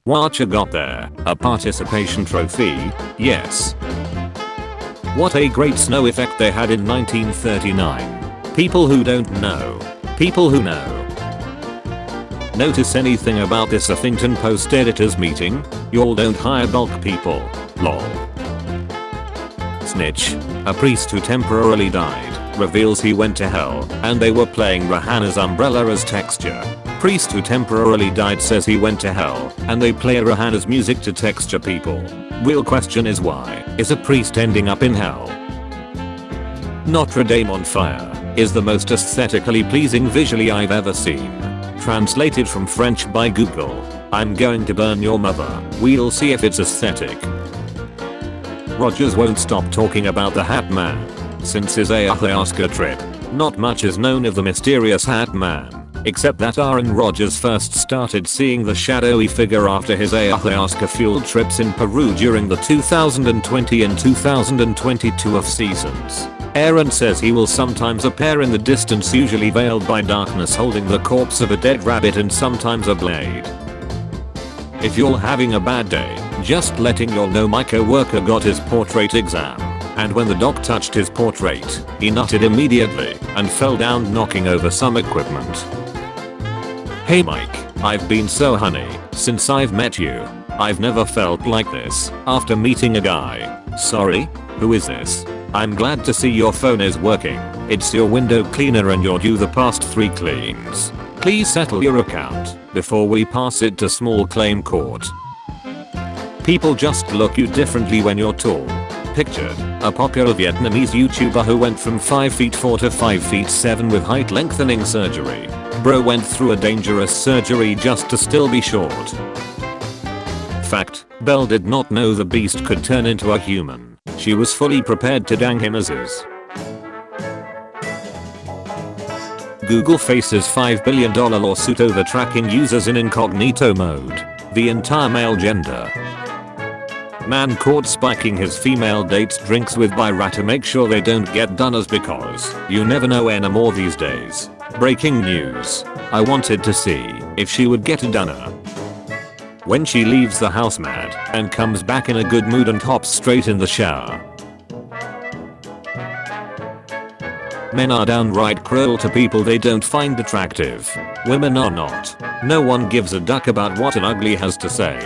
What you got there? A participation trophy? Yes. What a great snow effect they had in 1939. People who don't know. People who know. Notice anything about this Huffington Post editors meeting? Y'all don't hire bulk people. Lol. Snitch. A priest who temporarily died reveals he went to hell and they were playing Rihanna's Umbrella as texture. Priest who temporarily died says he went to hell and they play Rihanna's music to texture people. Real question is, why is a priest ending up in hell? Notre Dame on fire is the most aesthetically pleasing visually I've ever seen. Translated from French by Google. I'm going to burn your mother. We'll see if it's aesthetic. Rogers won't stop talking about the Hat Man. Since his ayahuasca trip, not much is known of the mysterious Hat Man, except that Aaron Rodgers first started seeing the shadowy figure after his ayahuasca fueled trips in Peru during the 2020 and 2022 off seasons. Aaron says he will sometimes appear in the distance, usually veiled by darkness, holding the corpse of a dead rabbit and sometimes a blade. If you're having a bad day, just letting you know my co-worker got his portrait exam, and when the doc touched his portrait, he nutted immediately and fell down knocking over some equipment. Hey Mike, I've been so honey since I've met you. I've never felt like this after meeting a guy. Sorry? Who is this? I'm glad to see your phone is working. It's your window cleaner and you're due the past 3 cleans. Please settle your account before we pass it to small claim court. People just look you differently when you're tall. Pictured, a popular Vietnamese YouTuber who went from 5'4" to 5'7" with height lengthening surgery. Bro went through a dangerous surgery just to still be short. Fact, Belle did not know the beast could turn into a human. She was fully prepared to dang him as is. Google faces $5 billion lawsuit over tracking users in incognito mode. The entire male gender. Man caught spiking his female date's drinks with Byra to make sure they don't get dunners, because you never know anymore these days. Breaking news. I wanted to see if she would get a dunner. When she leaves the house mad and comes back in a good mood and hops straight in the shower. Men are downright cruel to people they don't find attractive. Women are not. No one gives a duck about what an ugly has to say.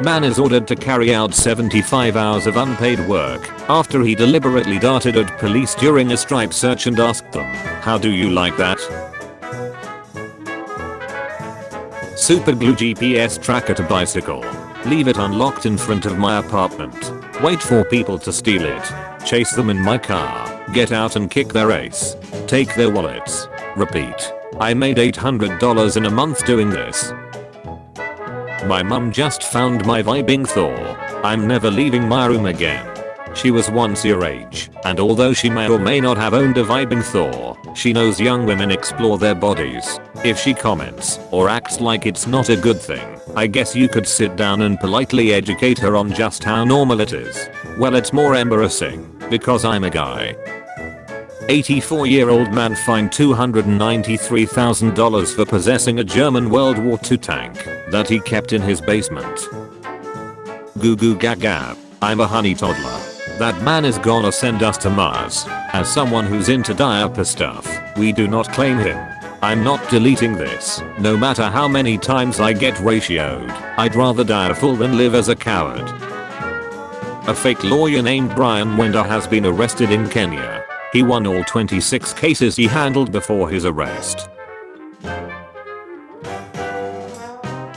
Man is ordered to carry out 75 hours of unpaid work after he deliberately darted at police during a strip search and asked them, "How do you like that?" Superglue GPS tracker to bicycle. Leave it unlocked in front of my apartment. Wait for people to steal it. Chase them in my car. Get out and kick their ass. Take their wallets. Repeat. I made $800 in a month doing this. My mum just found my vibing Thor. I'm never leaving my room again. She was once your age, and although she may or may not have owned a vibing Thor, she knows young women explore their bodies. If she comments or acts like it's not a good thing, I guess you could sit down and politely educate her on just how normal it is. Well, it's more embarrassing because I'm a guy. 84-year-old man fined $293,000 for possessing a German World War II tank that he kept in his basement. Goo goo gaga. I'm a honey toddler. That man is gonna send us to Mars. As someone who's into diaper stuff, we do not claim him. I'm not deleting this, no matter how many times I get ratioed. I'd rather die a fool than live as a coward. A fake lawyer named Brian Wender has been arrested in Kenya. He won all 26 cases he handled before his arrest.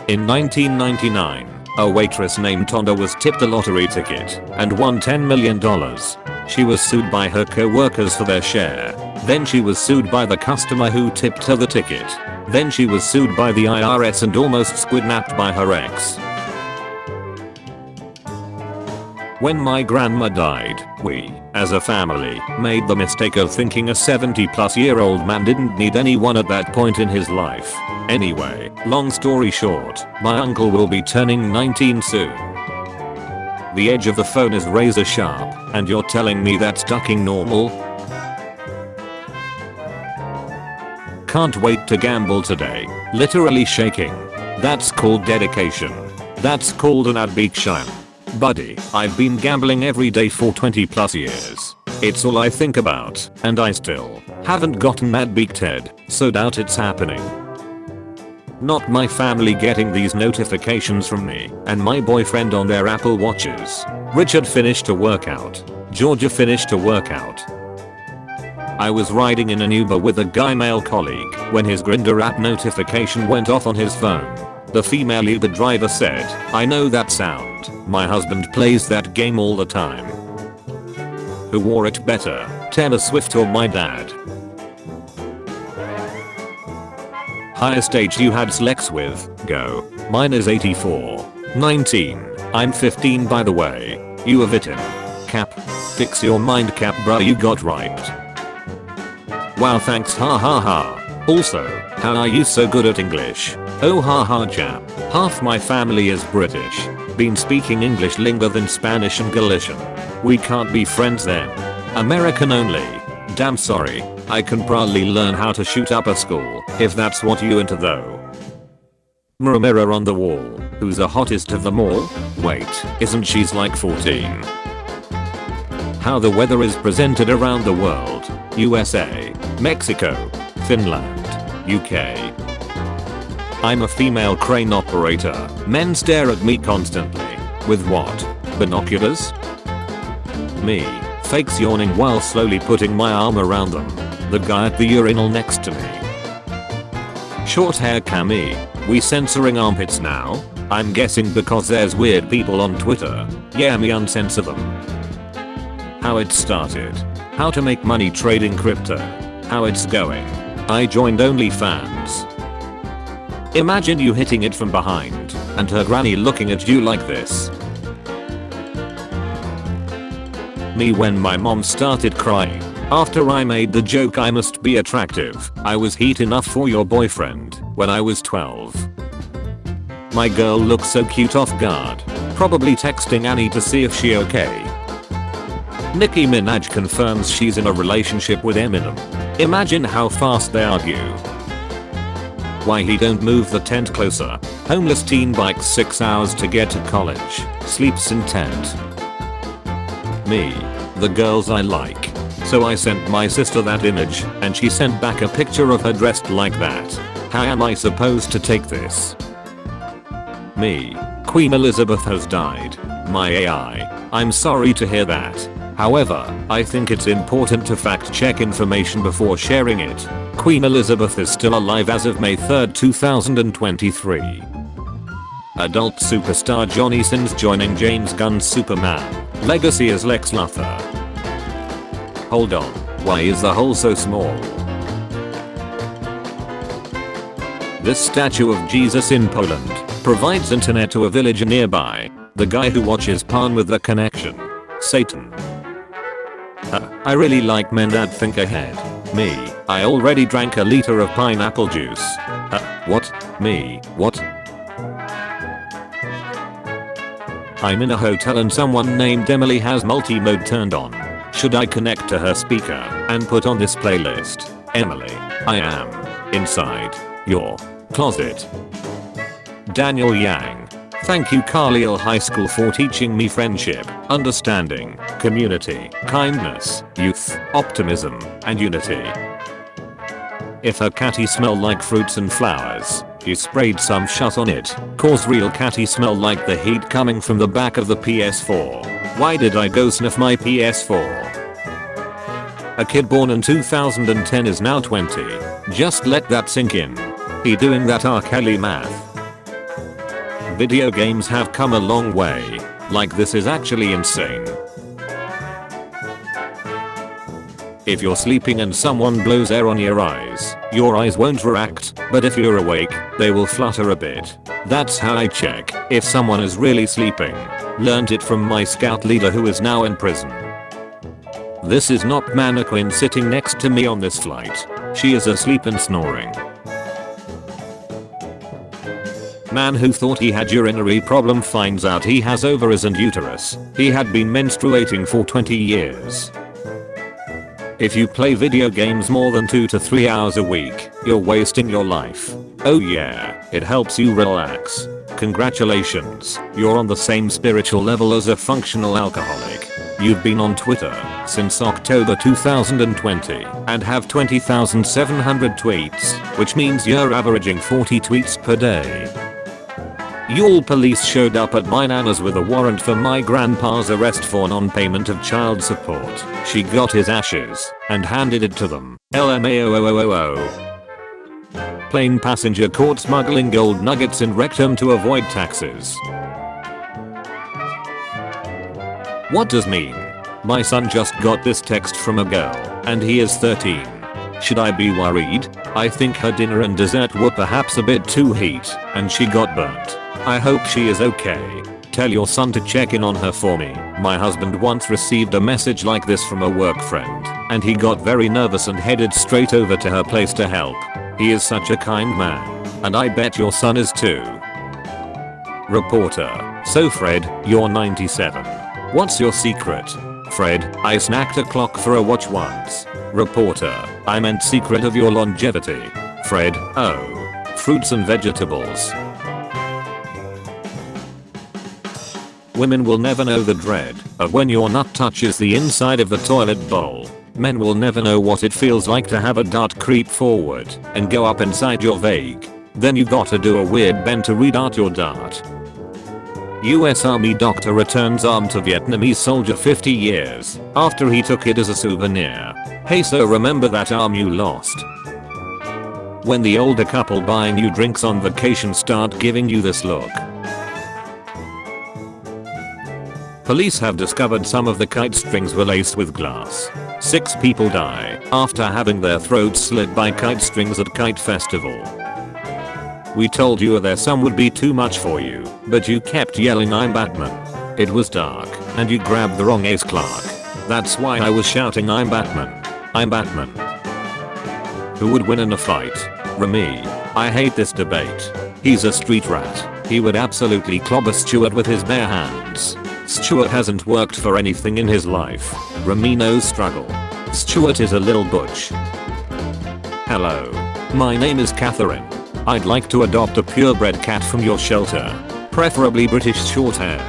In 1999, a waitress named Tonda was tipped a lottery ticket and won $10 million. She was sued by her co-workers for their share. Then she was sued by the customer who tipped her the ticket. Then she was sued by the IRS and almost squidnapped by her ex. When my grandma died, we, as a family, made the mistake of thinking a 70-plus-year-old man didn't need anyone at that point in his life. Anyway, long story short, my uncle will be turning 19 soon. The edge of the phone is razor sharp, and you're telling me that's ducking normal? Can't wait to gamble today. Literally shaking. That's called dedication. That's called an addiction. Buddy, I've been gambling every day for 20 plus years. It's all I think about, and I still haven't gotten addicted, so doubt it's happening. Not my family getting these notifications from me and my boyfriend on their Apple Watches. Richard finished a workout. Georgia finished a workout. I was riding in an Uber with a guy male colleague when his Grindr app notification went off on his phone. The female Uber driver said, "I know that sound. My husband plays that game all the time." Who wore it better, Taylor Swift or my dad? Highest age you had sex with? Go. Mine is 84. 19. I'm 15 by the way. You have it in. Cap. Fix your mind cap bruh, you got right. Wow, thanks, ha ha ha. Also, how are you so good at English? Oh ha ha chap. Half my family is British. Been speaking English longer than Spanish and Galician. We can't be friends then. American only. Damn sorry. I can probably learn how to shoot up a school if that's what you into though. Mirror on the wall. Who's the hottest of them all? Wait, isn't she's like 14? How the weather is presented around the world. USA, Mexico, Finland, UK. I'm a female crane operator. Men stare at me constantly. With what? Binoculars? Me. Fakes yawning while slowly putting my arm around them. The guy at the urinal next to me. Short hair Cammy. We censoring armpits now? I'm guessing because there's weird people on Twitter. Yeah, me uncensor them. How it started. How to make money trading crypto. How it's going. I joined OnlyFans. Imagine you hitting it from behind and her granny looking at you like this. Me when my mom started crying after I made the joke I must be attractive. I was heat enough for your boyfriend when I was 12. My girl looks so cute off guard. Probably texting Annie to see if she okay. Nicki Minaj confirms she's in a relationship with Eminem. Imagine how fast they argue. Why he don't move the tent closer. Homeless teen bikes 6 hours to get to college. Sleeps in tent. Me. The girls I like. So I sent my sister that image and she sent back a picture of her dressed like that. How am I supposed to take this? Me. Queen Elizabeth has died. My AI. I'm sorry to hear that. However, I think it's important to fact check information before sharing it. Queen Elizabeth is still alive as of May 3rd, 2023. Adult superstar Johnny Sins joining James Gunn's Superman. Legacy as Lex Luthor. Hold on, why is the hole so small? This statue of Jesus in Poland provides internet to a village nearby. The guy who watches porn with the connection. Satan. I really like men that think ahead. Me. I already drank a liter of pineapple juice. What? Me. What? I'm in a hotel and someone named Emily has multi-mode turned on. Should I connect to her speaker and put on this playlist? Emily, I am inside your closet. Daniel Yang. Thank you Carlisle High School for teaching me friendship, understanding, community, kindness, youth, optimism, and unity. If her catty smell like fruits and flowers, she sprayed some shut on it, cause real catty smell like the heat coming from the back of the PS4. Why did I go sniff my PS4? A kid born in 2010 is now 20. Just let that sink in. He doing that R. Kelly math. Video games have come a long way. Like this is actually insane. If you're sleeping and someone blows air on your eyes won't react, but if you're awake, they will flutter a bit. That's how I check if someone is really sleeping. Learned it from my scout leader who is now in prison. This is not mannequin sitting next to me on this flight. She is asleep and snoring. Man who thought he had urinary problem finds out he has ovaries and uterus. He had been menstruating for 20 years. If you play video games more than 2 to 3 hours a week, you're wasting your life. Oh yeah, it helps you relax. Congratulations, you're on the same spiritual level as a functional alcoholic. You've been on Twitter since October 2020 and have 20,700 tweets, which means you're averaging 40 tweets per day. Yule police showed up at my nana's with a warrant for my grandpa's arrest for non-payment of child support. She got his ashes and handed it to them. LMAO. Plane passenger caught smuggling gold nuggets in rectum to avoid taxes. What does mean? My son just got this text from a girl, and he is 13. Should I be worried? I think her dinner and dessert were perhaps a bit too heat, and she got burnt. I hope she is okay. Tell your son to check in on her for me. My husband once received a message like this from a work friend, and he got very nervous and headed straight over to her place to help. He is such a kind man, and I bet your son is too. Reporter. So Fred, you're 97. What's your secret? Fred, I snacked a clock for a watch once. Reporter. I meant secret of your longevity. Fred, oh. Fruits and vegetables. Women will never know the dread of when your nut touches the inside of the toilet bowl. Men will never know what it feels like to have a dart creep forward and go up inside your vag. Then you gotta do a weird bend to re-dart your dart. US Army doctor returns arm to Vietnamese soldier 50 years after he took it as a souvenir. Hey, so remember that arm you lost? When the older couple buying you drinks on vacation start giving you this look. Police have discovered some of the kite strings were laced with glass. 6 people die after having their throats slit by kite strings at Kite Festival. We told you there some would be too much for you, but you kept yelling I'm Batman. It was dark, and you grabbed the wrong Ace Clark. That's why I was shouting I'm Batman. I'm Batman. Who would win in a fight? Remy. I hate this debate. He's a street rat. He would absolutely clobber Stuart with his bare hands. Stuart hasn't worked for anything in his life. Remy knows struggle. Stuart is a little butch. Hello. My name is Catherine. I'd like to adopt a purebred cat from your shelter. Preferably British Shorthair.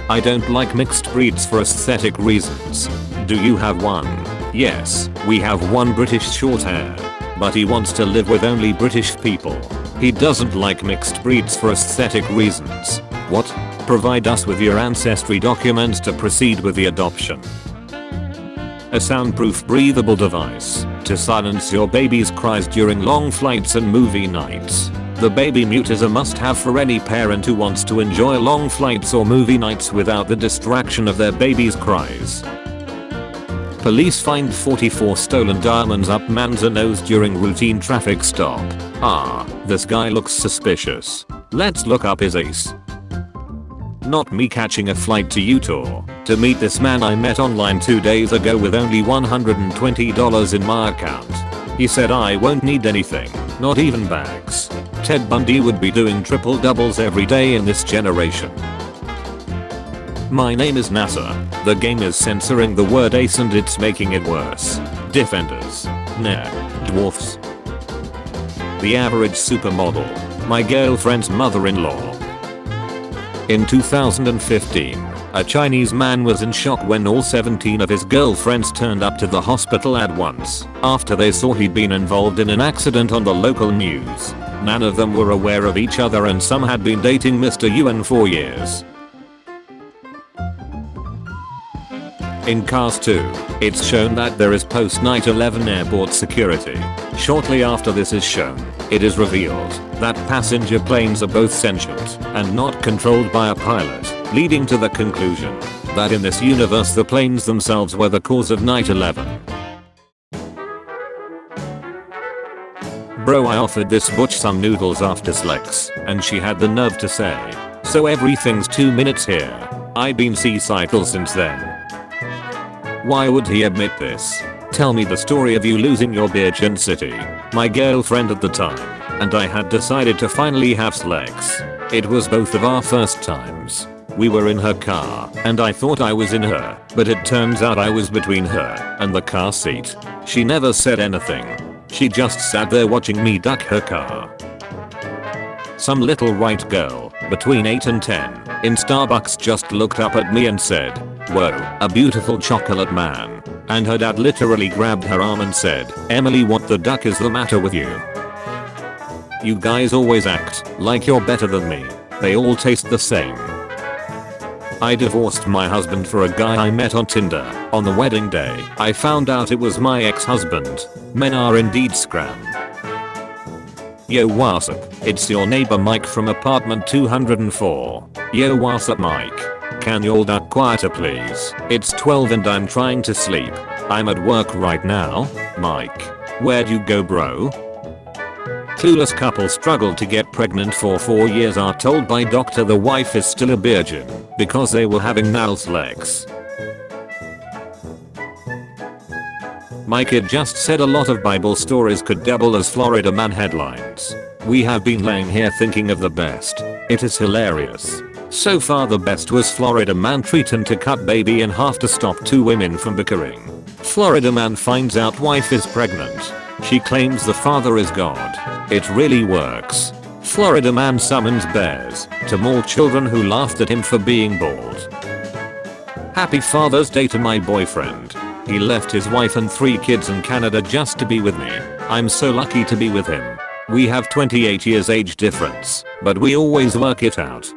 I don't like mixed breeds for aesthetic reasons. Do you have one? Yes, we have one British Shorthair. But he wants to live with only British people. He doesn't like mixed breeds for aesthetic reasons. What? Provide us with your ancestry documents to proceed with the adoption. A soundproof breathable device to silence your baby's cries during long flights and movie nights. The baby mute is a must-have for any parent who wants to enjoy long flights or movie nights without the distraction of their baby's cries. Police find 44 stolen diamonds up man's nose during routine traffic stop. Ah, this guy looks suspicious. Let's look up his ace. Not me catching a flight to Utah to meet this man I met online 2 days ago with only $120 in my account. He said I won't need anything, not even bags. Ted Bundy would be doing triple doubles every day in this generation. My name is NASA. The game is censoring the word ace and it's making it worse. Defenders. Nah. Dwarfs. The average supermodel. My girlfriend's mother-in-law. In 2015, a Chinese man was in shock when all 17 of his girlfriends turned up to the hospital at once after they saw he'd been involved in an accident on the local news. None of them were aware of each other and some had been dating Mr. Yuan for years. In Cars 2, it's shown that there is post-9/11 airport security. Shortly after this is shown, it is revealed that passenger planes are both sentient and not controlled by a pilot, leading to the conclusion that in this universe the planes themselves were the cause of 9/11. Bro, I offered this butch some noodles after Slex, and she had the nerve to say, so everything's 2 minutes here. I've been C-cycle since then. Why would he admit this? Tell me the story of you losing your virginity. My girlfriend at the time and I had decided to finally have sex. It was both of our first times. We were in her car and I thought I was in her, but it turns out I was between her and the car seat. She never said anything. She just sat there watching me duck her car. Some little white girl, between 8 and 10, in Starbucks just looked up at me and said, "Whoa, a beautiful chocolate man." And her dad literally grabbed her arm and said, "Emily, what the duck is the matter with you? You guys always act like you're better than me. They all taste the same." I divorced my husband for a guy I met on Tinder. On the wedding day, I found out it was my ex-husband. Men are indeed scram. Yo, what's up? It's your neighbor Mike from apartment 204. Yo, what's up, Mike? Can you all duck quieter please? It's 12 and I'm trying to sleep. I'm at work right now. Mike. Where'd you go, bro? Clueless couple struggled to get pregnant for 4 years, are told by doctor the wife is still a virgin because they were having nail sex. My kid just said a lot of Bible stories could double as Florida man headlines. We have been laying here thinking of the best. It is hilarious. So far the best was Florida man threatened to cut baby in half to stop 2 women from bickering. Florida man finds out wife is pregnant. She claims the father is God. It really works. Florida man summons bears to maul children who laughed at him for being bald. Happy Father's Day to my boyfriend. He left his wife and 3 kids in Canada just to be with me. I'm so lucky to be with him. We have 28 years age difference, but we always work it out.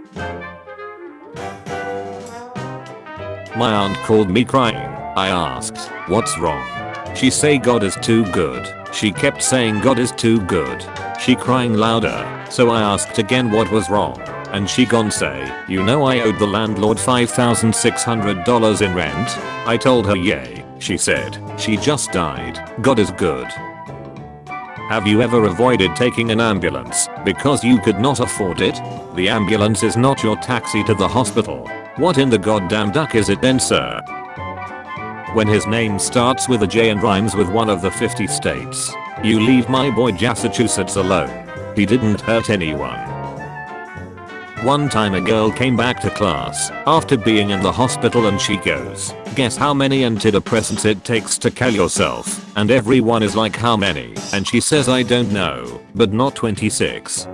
My aunt called me crying. I asked, "What's wrong?" She say God is too good. She kept saying God is too good. She crying louder, so I asked again what was wrong, and she gon' say, "You know I owed the landlord $5,600 in rent?" I told her yay. She said, "She just died. God is good." Have you ever avoided taking an ambulance because you could not afford it? The ambulance is not your taxi to the hospital. What in the goddamn duck is it then, sir? When his name starts with a J and rhymes with one of the 50 states. You leave my boy Massachusetts alone. He didn't hurt anyone. One time a girl came back to class after being in the hospital and she goes, "Guess how many antidepressants it takes to kill yourself?" And everyone is like, "How many?" And she says, "I don't know, but not 26.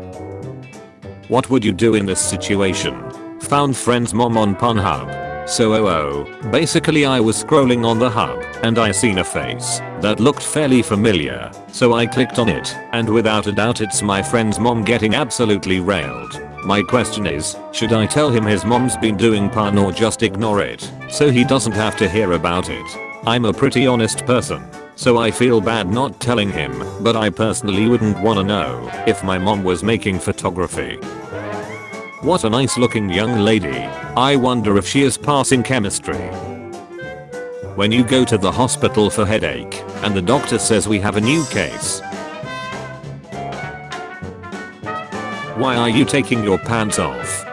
What would you do in this situation? Found friend's mom on Pornhub. So basically I was scrolling on the hub and I seen a face that looked fairly familiar. So I clicked on it and without a doubt it's my friend's mom getting absolutely railed. My question is, should I tell him his mom's been doing porn or just ignore it so he doesn't have to hear about it? I'm a pretty honest person, so I feel bad not telling him, but I personally wouldn't wanna know if my mom was making photography. What a nice looking young lady. I wonder if she is passing chemistry. When you go to the hospital for headache and the doctor says we have a new case. Why are you taking your pants off?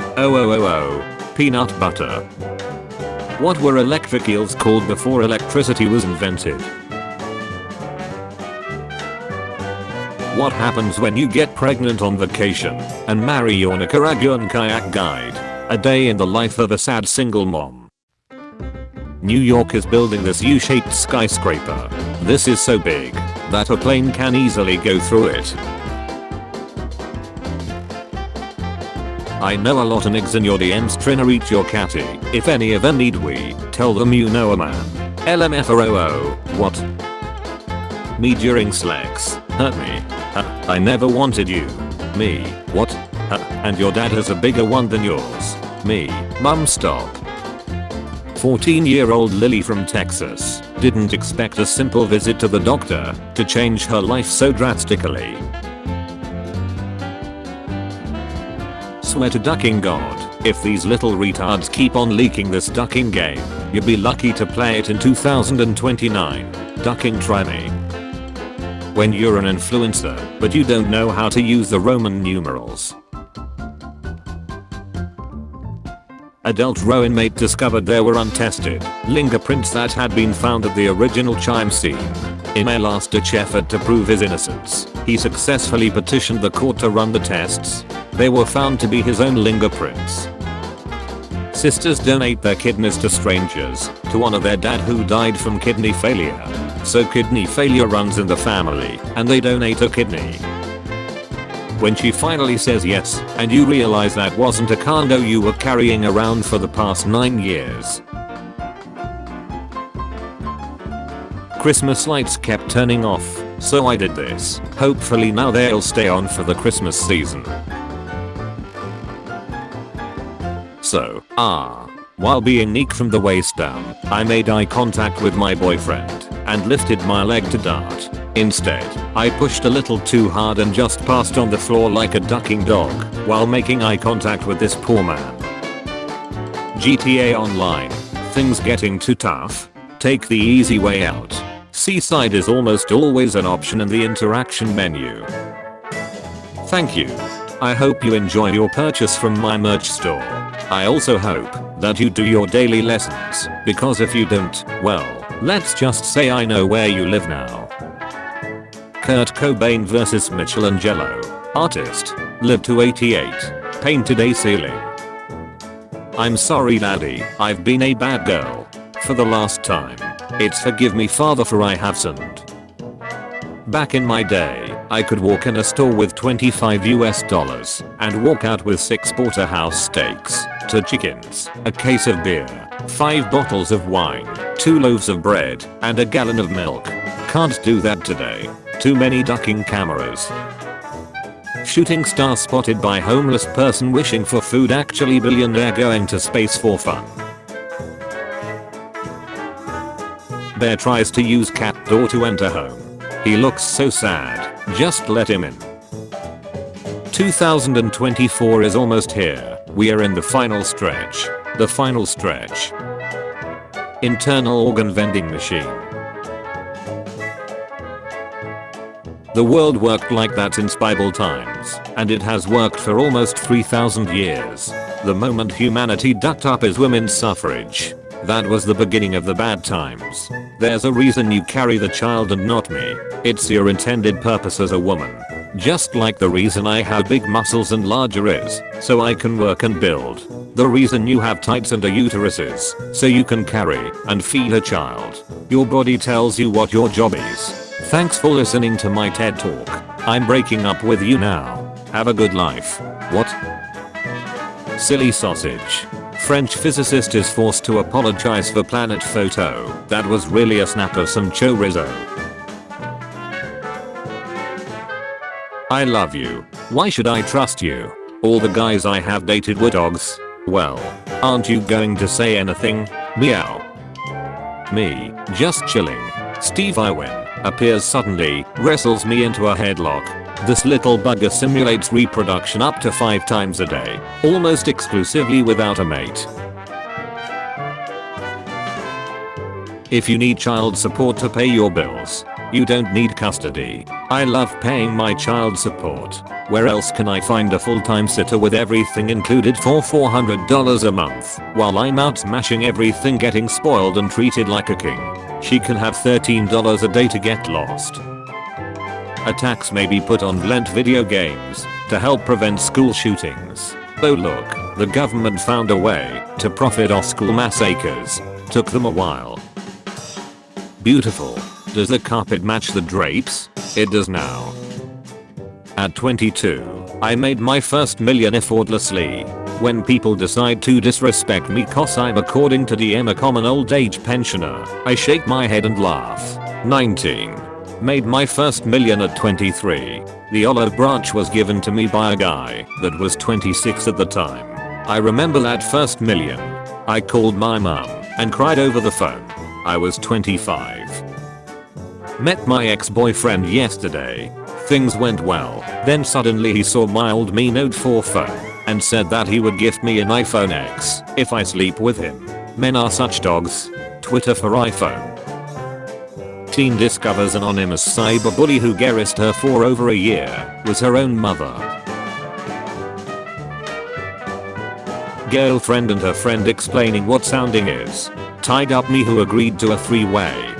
Peanut butter. What were electric eels called before electricity was invented? What happens when you get pregnant on vacation and marry your Nicaraguan kayak guide? A day in the life of a sad single mom. New York is building this U-shaped skyscraper. This is so big that a plane can easily go through it. I know a lot of niggas in your DMs tryna reach your catty. If any of them need we, tell them you know a man. LMFROO. What? Me during sex. Hurt me. I never wanted you. Me. What? And your dad has a bigger one than yours. Me. Mum, stop. 14-year-old Lily from Texas didn't expect a simple visit to the doctor to change her life so drastically. Swear to ducking God, if these little retards keep on leaking this ducking game, you'll be lucky to play it in 2029. Ducking, try me. When you're an influencer, but you don't know how to use the Roman numerals. Adult Row inmate discovered there were untested fingerprints that had been found at the original crime scene. In a last-ditch effort to prove his innocence, he successfully petitioned the court to run the tests. They were found to be his own fingerprints. Sisters donate their kidneys to strangers to honor their dad who died from kidney failure. So kidney failure runs in the family and they donate a kidney. when she finally says yes and you realize that wasn't a condo you were carrying around for the past 9 years. Christmas lights kept turning off, so I did this. Hopefully now they'll stay on for the Christmas season. So, while being neat from the waist down, I made eye contact with my boyfriend and lifted my leg to dart. Instead, I pushed a little too hard and just passed on the floor like a ducking dog while making eye contact with this poor man. GTA Online. Things getting too tough? Take the easy way out. Seaside is almost always an option in the interaction menu. Thank you. I hope you enjoy your purchase from my merch store. I also hope that you do your daily lessons, because if you don't, well, let's just say I know where you live now. Kurt Cobain vs Michelangelo. Artist. Lived to 88. Painted a ceiling. I'm sorry daddy, I've been a bad girl. For the last time. It's forgive me father for I have sinned. Back in my day, I could walk in a store with $25 and walk out with 6 porterhouse steaks, 2 chickens, a case of beer, 5 bottles of wine, 2 loaves of bread, and a gallon of milk. Can't do that today. Too many ducking cameras. Shooting star spotted by homeless person wishing for food, actually billionaire going to space for fun. Bear tries to use cat door to enter home. He looks so sad, just let him in. 2024 is almost here. We are in the final stretch. The final stretch. Internal organ vending machine. The world worked like that since Bible times, and it has worked for almost 3,000 years. The moment humanity ducked up is women's suffrage. That was the beginning of the bad times. There's a reason you carry the child and not me. It's your intended purpose as a woman. Just like the reason I have big muscles and larger is, so I can work and build. The reason you have tights and a uterus is, so you can carry and feed a child. Your body tells you what your job is. Thanks for listening to my TED Talk. I'm breaking up with you now. Have a good life. What? Silly sausage. French physicist is forced to apologize for planet photo. That was really a snap of some chorizo. I love you. Why should I trust you? All the guys I have dated were dogs. Well, aren't you going to say anything? Meow. Me, just chilling. Steve Irwin appears suddenly, wrestles me into a headlock. This little bugger simulates reproduction up to 5 times a day, almost exclusively without a mate. If you need child support to pay your bills, you don't need custody. I love paying my child support. Where else can I find a full-time sitter with everything included for $400 a month, while I'm out smashing everything getting spoiled and treated like a king? She can have $13 a day to get lost. A tax may be put on violent video games to help prevent school shootings. Oh look, the government found a way to profit off school massacres. Took them a while. Beautiful. Does the carpet match the drapes? It does now. At 22, I made my first million effortlessly. When people decide to disrespect me cause I'm according to DM a common old age pensioner, I shake my head and laugh. 19. Made my first million at 23. The olive branch was given to me by a guy that was 26 at the time. I remember that first million. I called my mom and cried over the phone. I was 25. Met my ex-boyfriend yesterday. Things went well. Then suddenly he saw my old Mi Note 4 phone and said that he would gift me an iPhone X if I sleep with him. Men are such dogs. Twitter for iPhone. Teen discovers anonymous cyberbully who garrised her for over a year was her own mother. Girlfriend and her friend explaining what sounding is. Tied up me who agreed to a 3-way.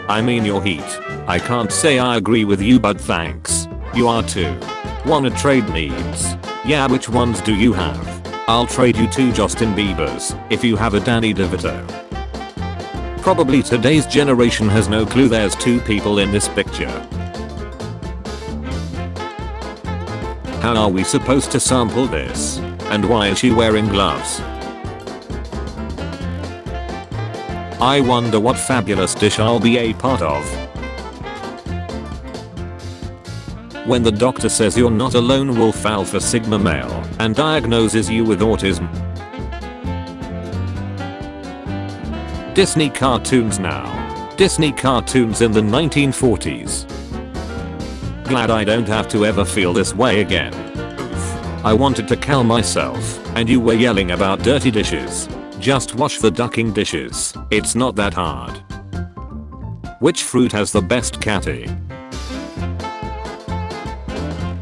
I mean your heat. I can't say I agree with you but thanks. You are too. Wanna trade needs? Yeah, which ones do you have? I'll trade you 2 Justin Biebers if you have a Danny DeVito. Probably today's generation has no clue there's 2 people in this picture. How are we supposed to sample this? And why is she wearing gloves? I wonder what fabulous dish I'll be a part of. When the doctor says you're not a lone wolf alpha sigma male and diagnoses you with autism. Disney cartoons now. Disney cartoons in the 1940s. Glad I don't have to ever feel this way again. Oof. I wanted to kill myself, and you were yelling about dirty dishes. Just wash the ducking dishes. It's not that hard. Which fruit has the best catty?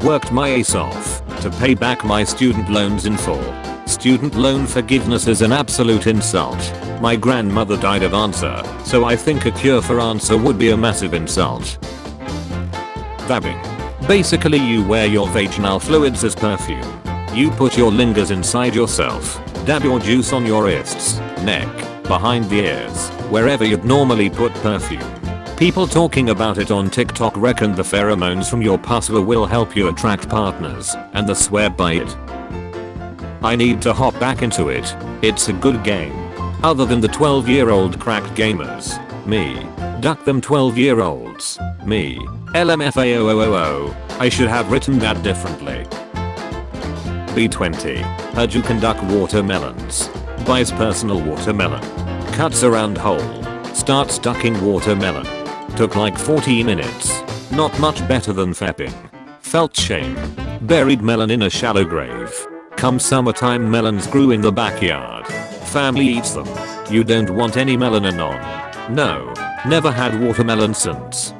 Worked my ace off to pay back my student loans in full. Student loan forgiveness is an absolute insult. My grandmother died of answer, so I think a cure for answer would be a massive insult. Dabbing. Basically you wear your vaginal fluids as perfume. You put your lingers inside yourself, dab your juice on your wrists, neck, behind the ears, wherever you'd normally put perfume. People talking about it on TikTok reckon the pheromones from your pussler will help you attract partners, and they swear by it. I need to hop back into it. It's a good game. Other than the 12-year-old cracked gamers. Me. Duck them 12-year-olds. Me. LMFAOOOO. I should have written that differently. B20. Heard you can duck watermelons. Buys personal watermelon. Cuts around hole. Starts ducking watermelon. Took like 40 minutes. Not much better than fapping. Felt shame. Buried melon in a shallow grave. Come summertime melons grew in the backyard. Family eats them. You don't want any melanin on. No. Never had watermelon since.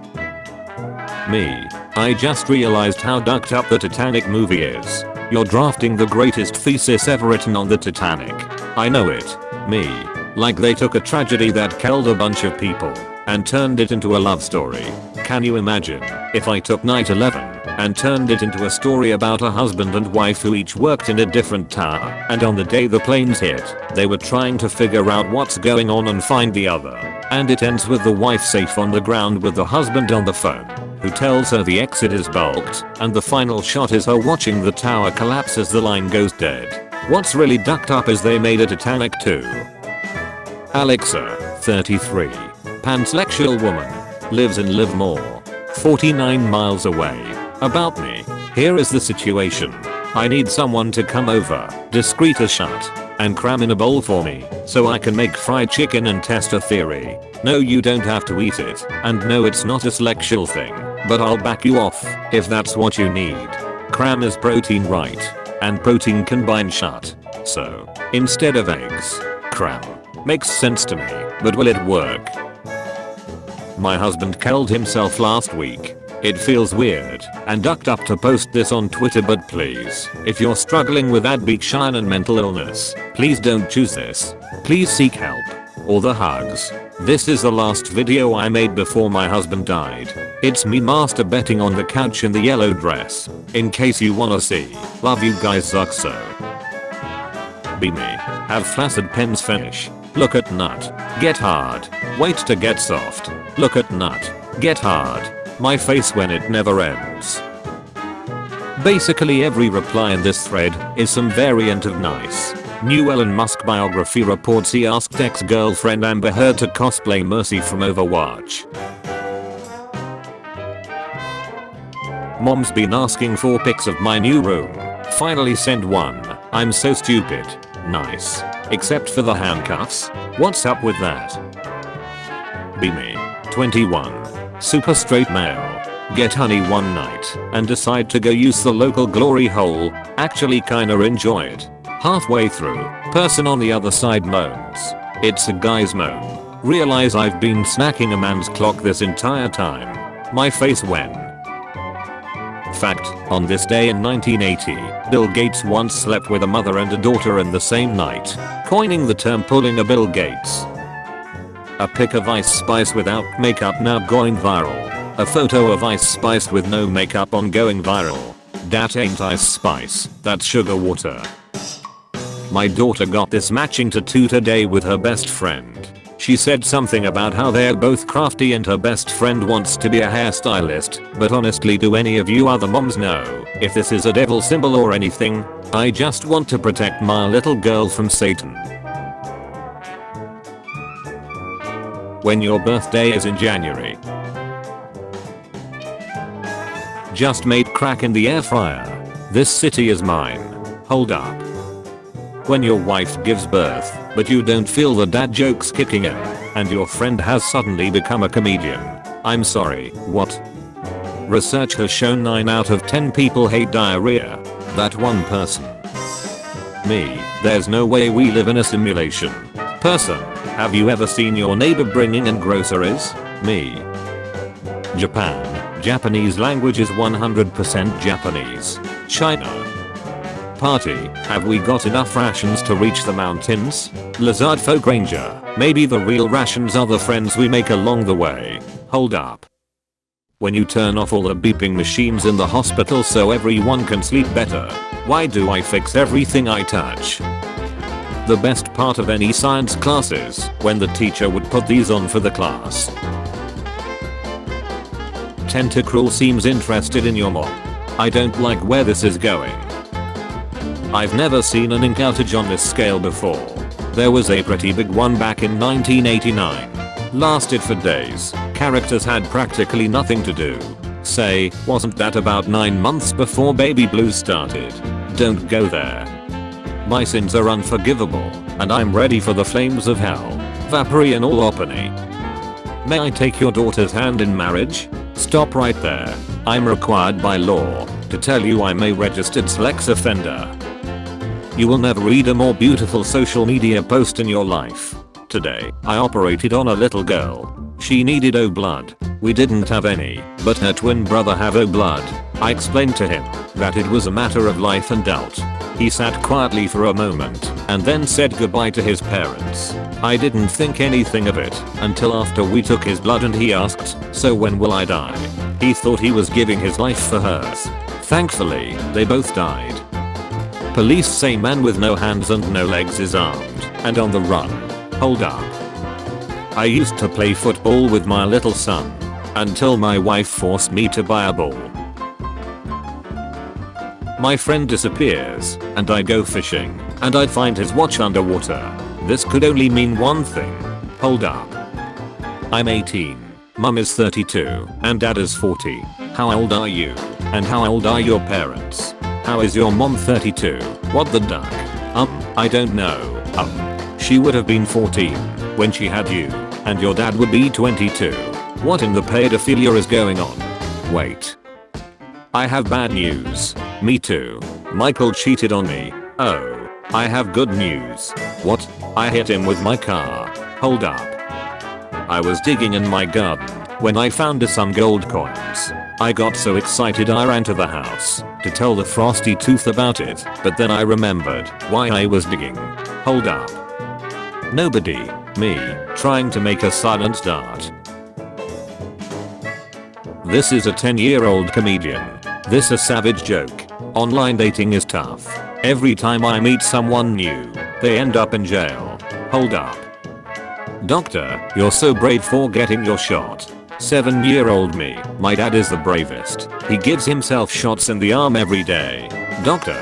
Me. I just realized how ducked up the Titanic movie is. You're drafting the greatest thesis ever written on the Titanic. I know it. Me. Like they took a tragedy that killed a bunch of people and turned it into a love story. Can you imagine if I took Night 11 and turned it into a story about a husband and wife who each worked in a different tower, and on the day the planes hit, they were trying to figure out what's going on and find the other. And it ends with the wife safe on the ground with the husband on the phone, who tells her the exit is bulked, and the final shot is her watching the tower collapse as the line goes dead. What's really ducked up is they made a Titanic 2. Alexa, 33. Pansexual woman. Lives in Livermore. 49 miles away. About me. Here is the situation. I need someone to come over, discreet as shut, and cram in a bowl for me, so I can make fried chicken and test a theory. No, you don't have to eat it, and no, it's not a sexual thing, but I'll back you off if that's what you need. Cram is protein, right? And protein can bind shut. So, instead of eggs, cram. Makes sense to me, but will it work? My husband killed himself last week. It feels weird and ducked up to post this on Twitter, but please, if you're struggling with addiction and mental illness, please don't choose this. Please seek help. Or the hugs. This is the last video I made before my husband died. It's me masturbating on the couch in the yellow dress. In case you wanna see. Love you guys, suck so. Be me. Have flaccid pens finish. Look at nut. Get hard. Wait to get soft. Look at nut. Get hard. My face when it never ends. Basically every reply in this thread is some variant of nice. New Elon Musk biography reports he asked ex-girlfriend Amber Heard to cosplay Mercy from Overwatch. Mom's been asking for pics of my new room. Finally send one. I'm so stupid. Nice. Except for the handcuffs. What's up with that? Be me. 21. Super straight male. Get honey one night and decide to go use the local glory hole. Actually kinda enjoy it. Halfway through, person on the other side moans. It's a guy's moan. Realize I've been snacking a man's clock this entire time. My face when. Fact, on this day in 1980, Bill Gates once slept with a mother and a daughter in the same night, coining the term pulling a Bill Gates. A pic of Ice Spice without makeup now going viral. A photo of Ice Spice with no makeup on going viral. That ain't Ice Spice, that's sugar water. My daughter got this matching tattoo today with her best friend. She said something about how they're both crafty and her best friend wants to be a hairstylist, but honestly, do any of you other moms know if this is a devil symbol or anything? I just want to protect my little girl from Satan. When your birthday is in January. Just made crack in the air fryer. This city is mine. Hold up. When your wife gives birth, but you don't feel the dad jokes kicking in, and your friend has suddenly become a comedian. I'm sorry, what? Research has shown 9 out of 10 people hate diarrhea. That one person. Me. There's no way we live in a simulation. Person. Have you ever seen your neighbor bringing in groceries? Me. Japan. Japanese language is 100% Japanese. China. Party. Have we got enough rations to reach the mountains? Lizard folk ranger. Maybe the real rations are the friends we make along the way. Hold up. When you turn off all the beeping machines in the hospital so everyone can sleep better. Why do I fix everything I touch? The best part of any science class is when the teacher would put these on for the class. Tentacruel seems interested in your mob. I don't like where this is going. I've never seen an ink outage on this scale before. There was a pretty big one back in 1989. Lasted for days. Characters had practically nothing to do. Say, wasn't that about 9 months before Baby Blues started? Don't go there. My sins are unforgivable, and I'm ready for the flames of hell. Vaporeon or Lopunny. May I take your daughter's hand in marriage? Stop right there. I'm required by law to tell you I'm a registered sex offender. You will never read a more beautiful social media post in your life. Today, I operated on a little girl. She needed O blood. We didn't have any, but her twin brother have O blood. I explained to him that it was a matter of life and doubt. He sat quietly for a moment and then said goodbye to his parents. I didn't think anything of it until after we took his blood and he asked, "So when will I die?" He thought he was giving his life for hers. Thankfully, they both died. Police say man with no hands and no legs is armed and on the run. Hold up. I used to play football with my little son until my wife forced me to buy a ball. My friend disappears and I go fishing and I find his watch underwater. This could only mean one thing. Hold up. I'm 18. Mum is 32 and dad is 40. How old are you? And how old are your parents? How is your mom 32? What the duck? I don't know. She would have been 14 when she had you, and your dad would be 22. What in the pedophilia is going on? Wait. I have bad news. Me too. Michael cheated on me. Oh. I have good news. What? I hit him with my car. Hold up. I was digging in my garden when I found some gold coins. I got so excited I ran to the house to tell the Frosty Tooth about it, but then I remembered why I was digging. Hold up. Nobody. Me. Trying to make a silent dart. This is a 10-year-old comedian. This a savage joke. Online dating is tough. Every time I meet someone new, they end up in jail. Hold up. Doctor, you're so brave for getting your shot. 7-year-old me. My dad is the bravest. He gives himself shots in the arm every day. Doctor.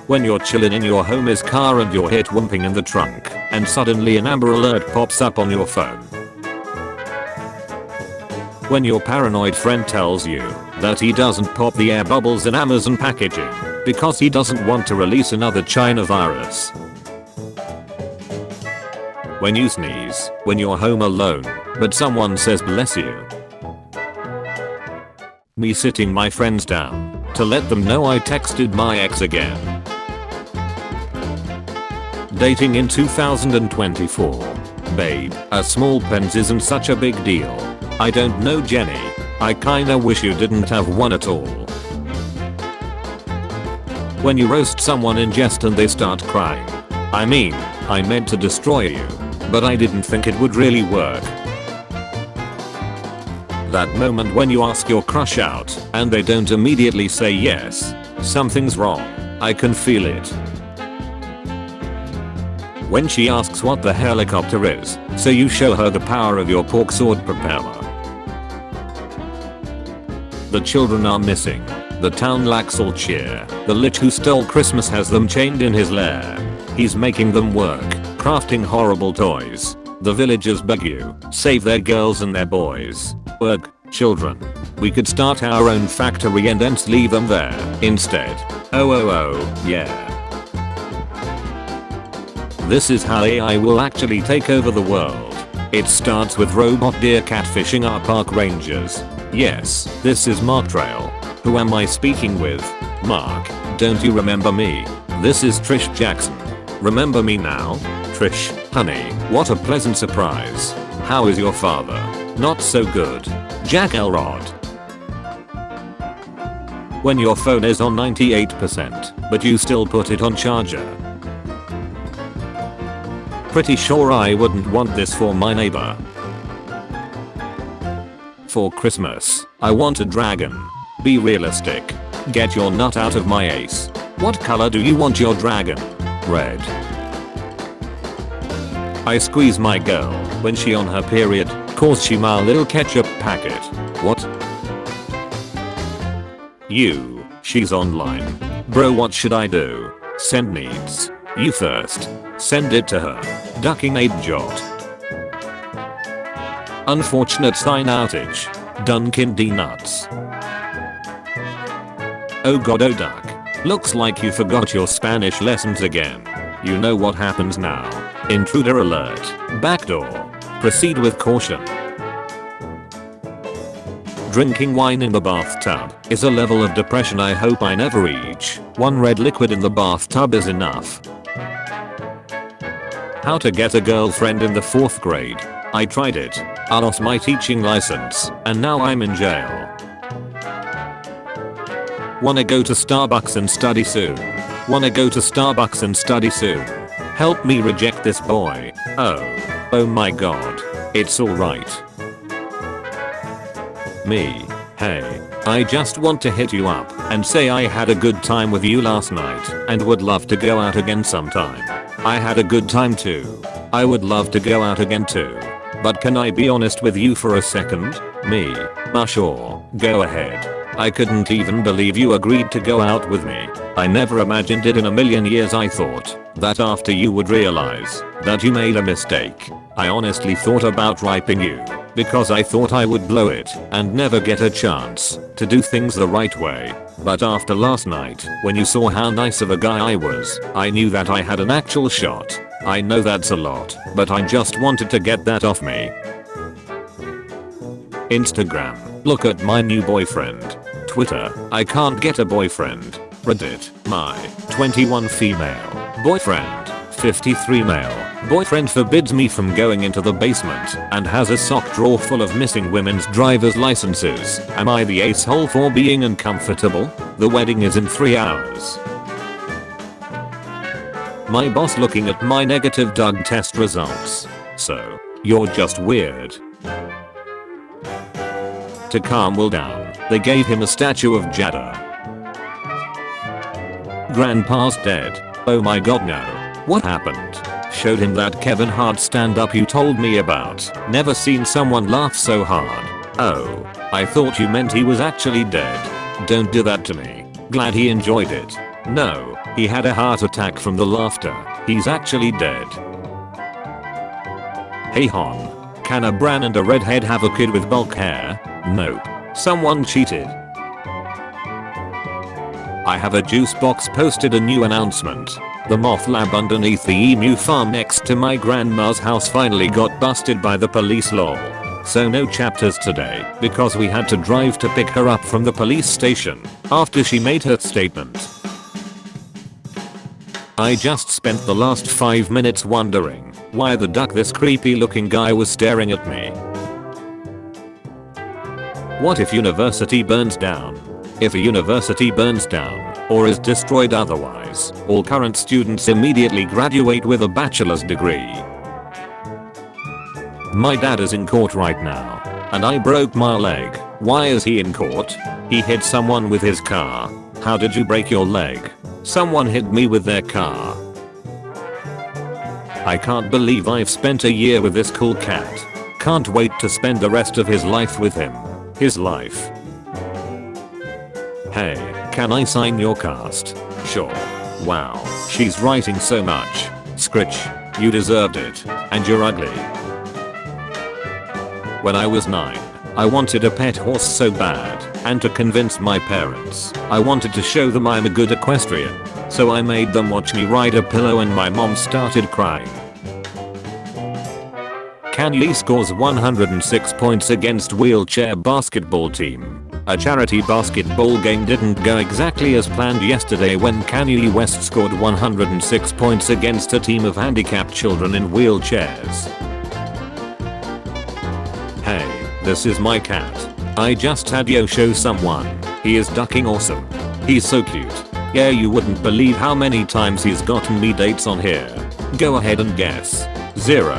When you're chillin' in your home's car and you're hit whooping in the trunk, and suddenly an Amber Alert pops up on your phone. When your paranoid friend tells you that he doesn't pop the air bubbles in Amazon packaging because he doesn't want to release another China virus. When you sneeze, when you're home alone, but someone says bless you. Me sitting my friends down to let them know I texted my ex again. Dating in 2024. Babe, a small pens isn't such a big deal. I don't know Jenny. I kinda wish you didn't have one at all. When you roast someone in jest and they start crying. I mean, I meant to destroy you, but I didn't think it would really work. That moment when you ask your crush out and they don't immediately say yes. Something's wrong. I can feel it. when she asks what the helicopter is, so you show her the power of your pork sword propeller. The children are missing. The town lacks all cheer. The lich who stole Christmas has them chained in his lair. He's making them work, crafting horrible toys. The villagers beg you, save their girls and their boys. Work, children. We could start our own factory and then leave them there instead. Oh, yeah. This is how AI will actually take over the world. It starts with robot deer catfishing our park rangers. Yes, this is Mark Trail. Who am I speaking with? Mark, don't you remember me? This is Trish Jackson. Remember me now? Trish, honey, what a pleasant surprise. How is your father? Not so good. Jack Elrod. When your phone is on 98%, but you still put it on charger. Pretty sure I wouldn't want this for my neighbor. For Christmas, I want a dragon. Be realistic. Get your nut out of my ace. What color do you want your dragon? Red. I squeeze my girl when she on her period, cause she my little ketchup packet. What? She's online. Bro, what should I do? Send needs. You first. Send it to her. Ducking 8 jot. Unfortunate sign outage. Dunkin' D nuts. Oh god, oh duck. Looks like you forgot your Spanish lessons again. You know what happens now. Intruder alert. Backdoor. Proceed with caution. Drinking wine in the bathtub is a level of depression I hope I never reach. One red liquid in the bathtub is enough. How to get a girlfriend in the 4th grade. I tried it. I lost my teaching license, and now I'm in jail. Wanna go to Starbucks and study soon. Wanna go to Starbucks and study soon. Help me reject this boy. Oh my god. It's alright. Me. Hey. I just want to hit you up and say I had a good time with you last night and would love to go out again sometime. I had a good time too. I would love to go out again too. But can I be honest with you for a second? Me. Sure. Go ahead. I couldn't even believe you agreed to go out with me. I never imagined it in a million years. I thought that after you would realize that you made a mistake. I honestly thought about raping you because I thought I would blow it and never get a chance to do things the right way. But after last night, when you saw how nice of a guy I was, I knew that I had an actual shot. I know that's a lot, but I just wanted to get that off me. Instagram. Look at my new boyfriend. Twitter. I can't get a boyfriend. Reddit. My 21 female boyfriend. 53 male boyfriend forbids me from going into the basement and has a sock drawer full of missing women's driver's licenses. Am I the asshole for being uncomfortable? The wedding is in 3 hours. My boss looking at my negative drug test results. So, you're just weird. To calm Will down, they gave him a statue of Jada. Grandpa's dead. Oh my god, no. What happened? Showed him that Kevin Hart stand-up you told me about. Never seen someone laugh so hard. Oh, I thought you meant he was actually dead. Don't do that to me. Glad he enjoyed it. No, he had a heart attack from the laughter. He's actually dead. Hey hon. Can a brown and a redhead have a kid with bulk hair? Nope. Someone cheated. I have a juice box posted a new announcement. The moth lab underneath the emu farm next to my grandma's house finally got busted by the police lol. So no chapters today because we had to drive to pick her up from the police station after she made her statement. I just spent the last 5 minutes wondering why the duck this creepy looking guy was staring at me. What if university burns down? If a university burns down or is destroyed otherwise, all current students immediately graduate with a bachelor's degree. My dad is in court right now, and I broke my leg. Why is he in court? He hit someone with his car. How did you break your leg? Someone hit me with their car. I can't believe I've spent a year with this cool cat. Can't wait to spend the rest of his life with him. His life. Hey, can I sign your cast? Sure. Wow, she's writing so much. Scritch, you deserved it. And you're ugly. When I was 9, I wanted a pet horse so bad, and to convince my parents, I wanted to show them I'm a good equestrian. So I made them watch me ride a pillow and my mom started crying. Kanye scores 106 points against wheelchair basketball team. A charity basketball game didn't go exactly as planned yesterday when Kanye West scored 106 points against a team of handicapped children in wheelchairs. Hey, this is my cat. I just had Yo show someone. He is ducking awesome. He's so cute. Yeah, you wouldn't believe how many times he's gotten me dates on here. Go ahead and guess. 0.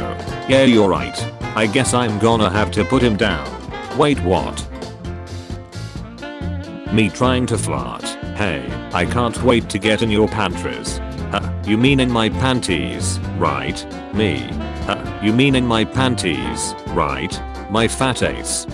Yeah, you're right. I guess I'm gonna have to put him down. Wait, what? Me trying to flirt. Hey, I can't wait to get in your pantries. Huh, you mean in my panties, right? Me. Huh, you mean in my panties, right? My fat ace.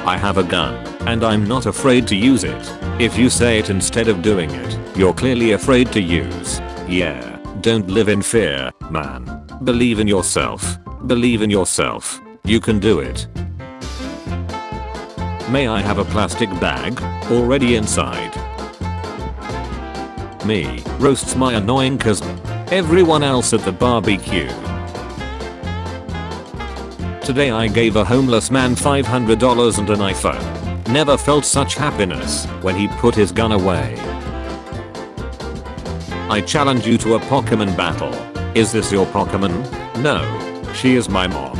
I have a gun, and I'm not afraid to use it. If you say it instead of doing it, you're clearly afraid to use. Yeah, don't live in fear, man. Believe in yourself. Believe in yourself. You can do it. May I have a plastic bag? Already inside. Me roasts my annoying cousin. Everyone else at the barbecue. Today I gave a homeless man $500 and an iPhone. Never felt such happiness when he put his gun away. I challenge you to a Pokemon battle. Is this your Pokemon? No. She is my mom.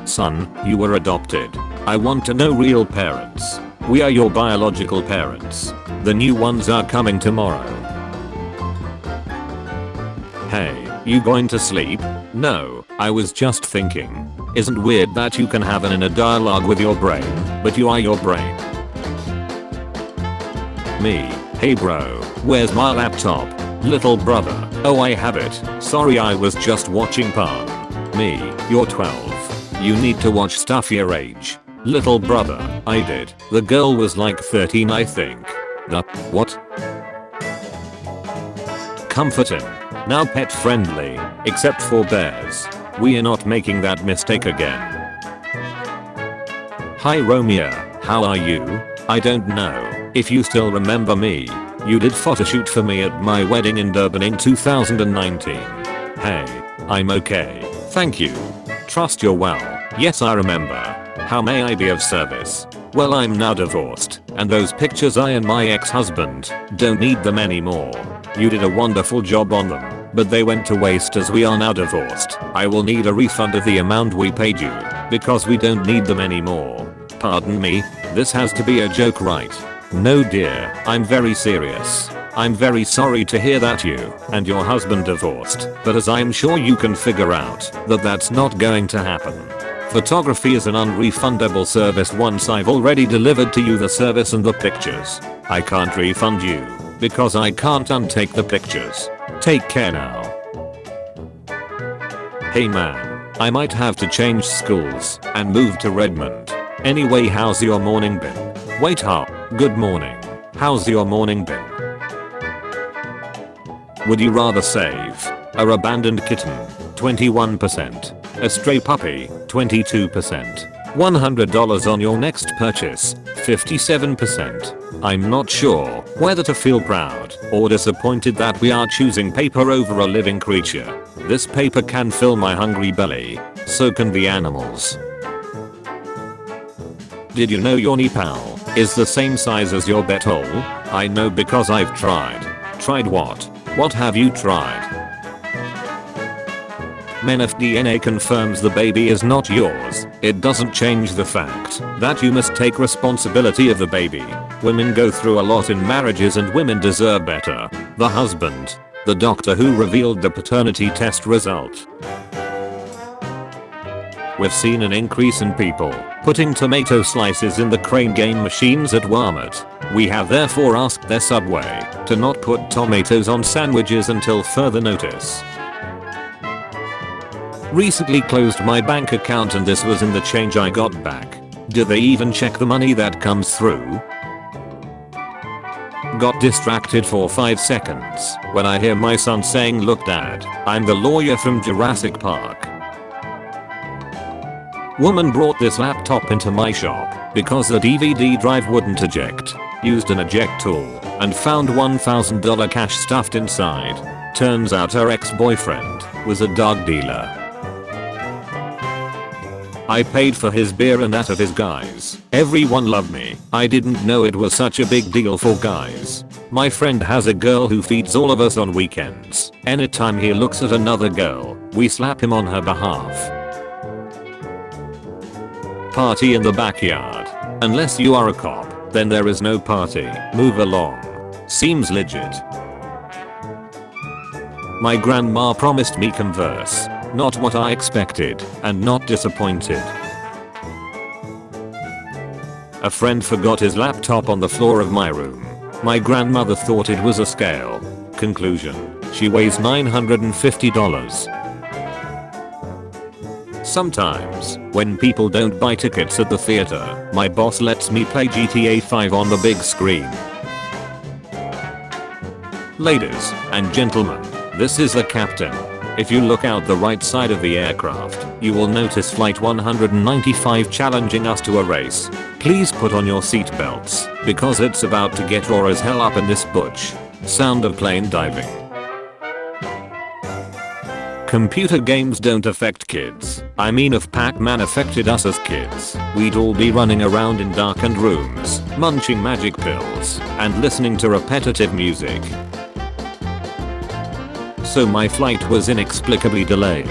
Son, you were adopted. I want to know real parents. We are your biological parents. The new ones are coming tomorrow. Hey, you going to sleep? No, I was just thinking. Isn't weird that you can have an inner dialogue with your brain, but you are your brain. Me, hey bro, where's my laptop? Little brother, oh I have it, sorry I was just watching porn. Me, you're 12. You need to watch stuff your age. Little brother, I did. The girl was like 13 I think. The what? Comforting. Now pet friendly, except for bears. We are not making that mistake again. Hi Romeo, how are you? I don't know if you still remember me. You did photoshoot for me at my wedding in Durban in 2019. Hey, I'm okay, thank you. Trust you're well. Yes, I remember. How may I be of service? Well, I'm now divorced, and those pictures I and my ex-husband don't need them anymore. You did a wonderful job on them, but they went to waste as we are now divorced. I will need a refund of the amount we paid you, because we don't need them anymore. Pardon me, this has to be a joke, right? No dear, I'm very serious. I'm very sorry to hear that you and your husband divorced, but as I'm sure you can figure out that that's not going to happen. Photography is an unrefundable service once I've already delivered to you the service and the pictures. I can't refund you because I can't untake the pictures. Take care now. Hey man, I might have to change schools and move to Redmond. Anyway, how's your morning been? Wait, how? Good morning. How's your morning been? Would you rather save a abandoned kitten? 21%. A stray puppy? 22%. $100 on your next purchase? 57%. I'm not sure whether to feel proud or disappointed that we are choosing paper over a living creature. This paper can fill my hungry belly. So can the animals. Did you know your Nepal is the same size as your butthole? I know because I've tried. Tried what? What have you tried? Men, if DNA confirms the baby is not yours, it doesn't change the fact that you must take responsibility of the baby. Women go through a lot in marriages and women deserve better. The husband. The doctor who revealed the paternity test result. we've seen an increase in people putting tomato slices in the crane game machines at Walmart. We have therefore asked their Subway to not put tomatoes on sandwiches until further notice. Recently closed my bank account and this was in the change I got back. Do they even check the money that comes through? Got distracted for 5 seconds when I hear my son saying, "Look dad, I'm the lawyer from Jurassic Park." Woman brought this laptop into my shop because the DVD drive wouldn't eject. Used an eject tool and found $1,000 cash stuffed inside. Turns out her ex-boyfriend was a dog dealer. I paid for his beer and that of his guys. Everyone loved me. I didn't know it was such a big deal for guys. My friend has a girl who feeds all of us on weekends. Anytime he looks at another girl, we slap him on her behalf. Party in the backyard. Unless you are a cop, then there is no party. Move along. Seems legit. My grandma promised me Converse. Not what I expected, and not disappointed. A friend forgot his laptop on the floor of my room. My grandmother thought it was a scale. Conclusion: she weighs $950. Sometimes, when people don't buy tickets at the theater, my boss lets me play GTA 5 on the big screen. Ladies and gentlemen, this is the captain. If you look out the right side of the aircraft, you will notice flight 195 challenging us to a race. Please put on your seatbelts, because it's about to get raw as hell up in this butch. Sound of plane diving. Computer games don't affect kids. I mean, if Pac-Man affected us as kids, we'd all be running around in darkened rooms, munching magic pills, and listening to repetitive music. So my flight was inexplicably delayed.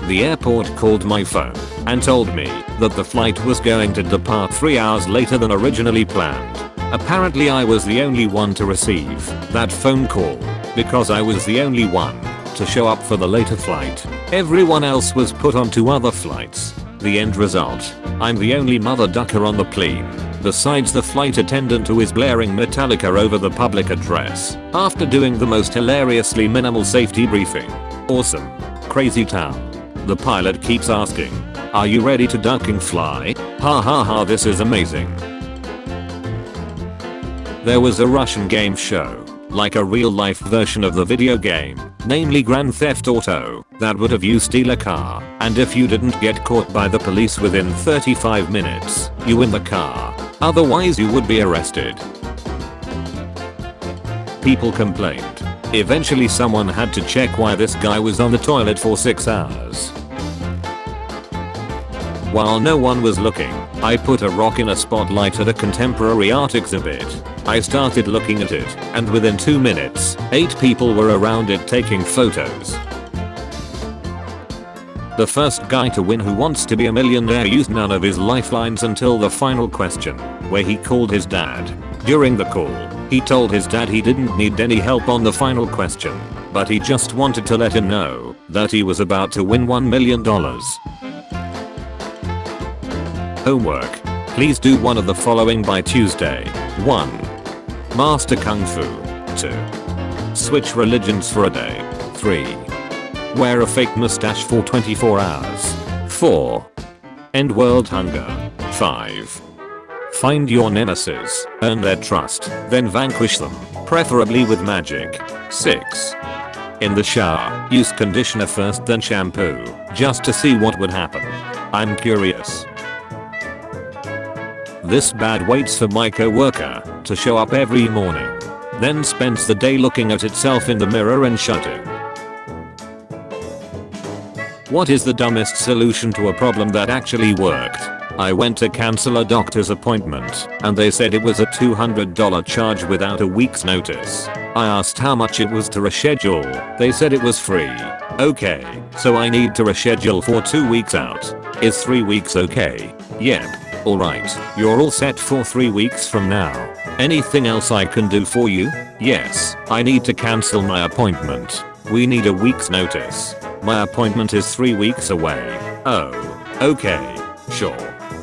The airport called my phone and told me that the flight was going to depart 3 hours later than originally planned. Apparently I was the only one to receive that phone call because I was the only one to show up for the later flight. Everyone else was put onto other flights. The end result: I'm the only mother ducker on the plane, besides the flight attendant who is blaring Metallica over the public address after doing the most hilariously minimal safety briefing. Awesome. Crazy town. The pilot keeps asking, "Are you ready to duck and fly?" Ha ha ha, this is amazing. There was a Russian game show, like a real life version of the video game, namely Grand Theft Auto, that would have you steal a car, and if you didn't get caught by the police within 35 minutes, you win the car. Otherwise you would be arrested. People complained. Eventually someone had to check why this guy was on the toilet for 6 hours. While no one was looking, I put a rock in a spotlight at a contemporary art exhibit. I started looking at it, and within 2 minutes, 8 people were around it taking photos. The first guy to win Who Wants to Be a Millionaire used none of his lifelines until the final question, where he called his dad. During the call, he told his dad he didn't need any help on the final question, but he just wanted to let him know that he was about to win $1 million. Homework. Please do one of the following by Tuesday. 1. Master Kung Fu. 2. Switch religions for a day. 3. Wear a fake mustache for 24 hours. 4. End world hunger. 5. Find your nemesis, earn their trust, then vanquish them, preferably with magic. 6. In the shower, use conditioner first then shampoo, just to see what would happen. I'm curious. This bad waits for my coworker to show up every morning, then spends the day looking at itself in the mirror and shutting. What is the dumbest solution to a problem that actually worked? I went to cancel a doctor's appointment, and they said it was a $200 charge without a week's notice. I asked how much it was to reschedule. They said it was free. Okay, so I need to reschedule for 2 weeks out. Is 3 weeks okay? Yep. Alright, you're all set for 3 weeks from now. Anything else I can do for you? Yes, I need to cancel my appointment. We need a week's notice. My appointment is 3 weeks away. Oh. Okay. Sure.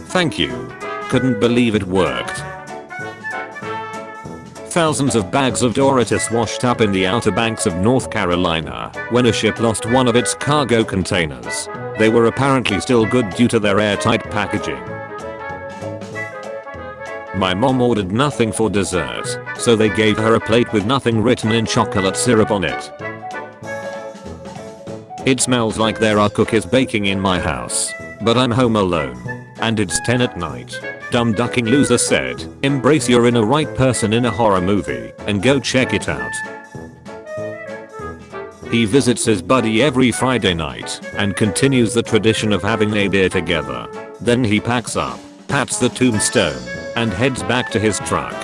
Thank you. Couldn't believe it worked. Thousands of bags of Doritos washed up in the Outer Banks of North Carolina when a ship lost one of its cargo containers. They were apparently still good due to their airtight packaging. My mom ordered nothing for dessert, so they gave her a plate with nothing written in chocolate syrup on it. It smells like there are cookies baking in my house, but I'm home alone. And it's 10 at night. Dumb ducking loser said, embrace your inner right person in a horror movie and go check it out. He visits his buddy every Friday night and continues the tradition of having a beer together. Then he packs up, pats the tombstone, and heads back to his truck.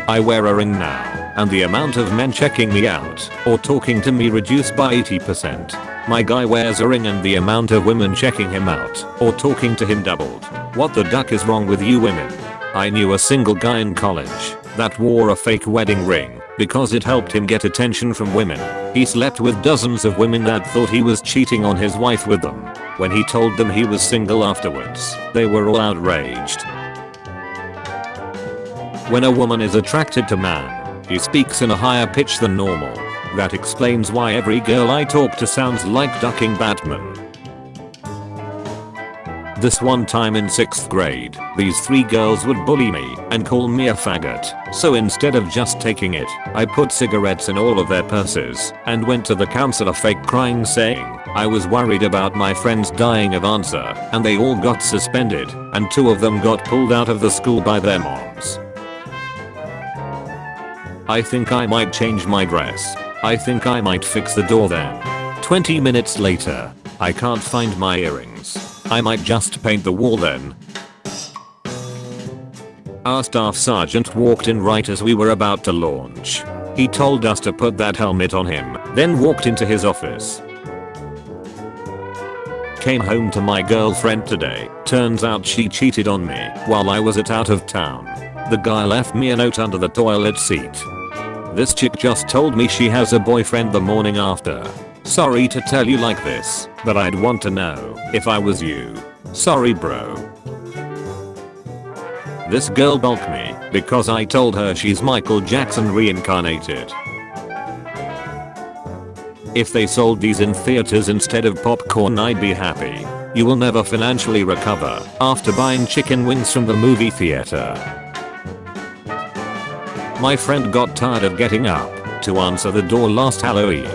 I wear a ring now, and the amount of men checking me out or talking to me reduced by 80%. My guy wears a ring and the amount of women checking him out or talking to him doubled. What the duck is wrong with you women? I knew a single guy in college that wore a fake wedding ring because it helped him get attention from women. He slept with dozens of women that thought he was cheating on his wife with them. When he told them he was single afterwards, they were all outraged. When a woman is attracted to man, he speaks in a higher pitch than normal. That explains why every girl I talk to sounds like ducking Batman. This one time in 6th grade, these 3 girls would bully me and call me a faggot. So instead of just taking it, I put cigarettes in all of their purses and went to the counselor fake crying saying I was worried about my friends dying of cancer, and they all got suspended and 2 of them got pulled out of the school by their moms. I think I might change my dress. I think I might fix the door then. 20 minutes later, I can't find my earrings. I might just paint the wall then. Our staff sergeant walked in right as we were about to launch. He told us to put that helmet on him, then walked into his office. Came home to my girlfriend today. Turns out she cheated on me while I was out of town. The guy left me a note under the toilet seat. This chick just told me she has a boyfriend the morning after. Sorry to tell you like this, but I'd want to know if I was you. Sorry bro. This girl balked me because I told her she's Michael Jackson reincarnated. If they sold these in theaters instead of popcorn I'd be happy. You will never financially recover after buying chicken wings from the movie theater. My friend got tired of getting up to answer the door last Halloween.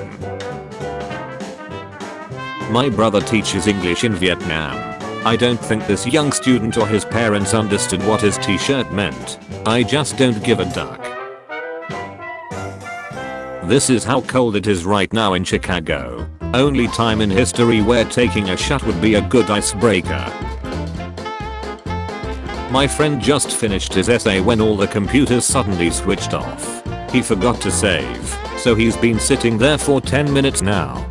My brother teaches English in Vietnam. I don't think this young student or his parents understood what his t-shirt meant. I just don't give a duck. This is how cold it is right now in Chicago. Only time in history where taking a shot would be a good icebreaker. My friend just finished his essay when all the computers suddenly switched off. He forgot to save, so he's been sitting there for 10 minutes now.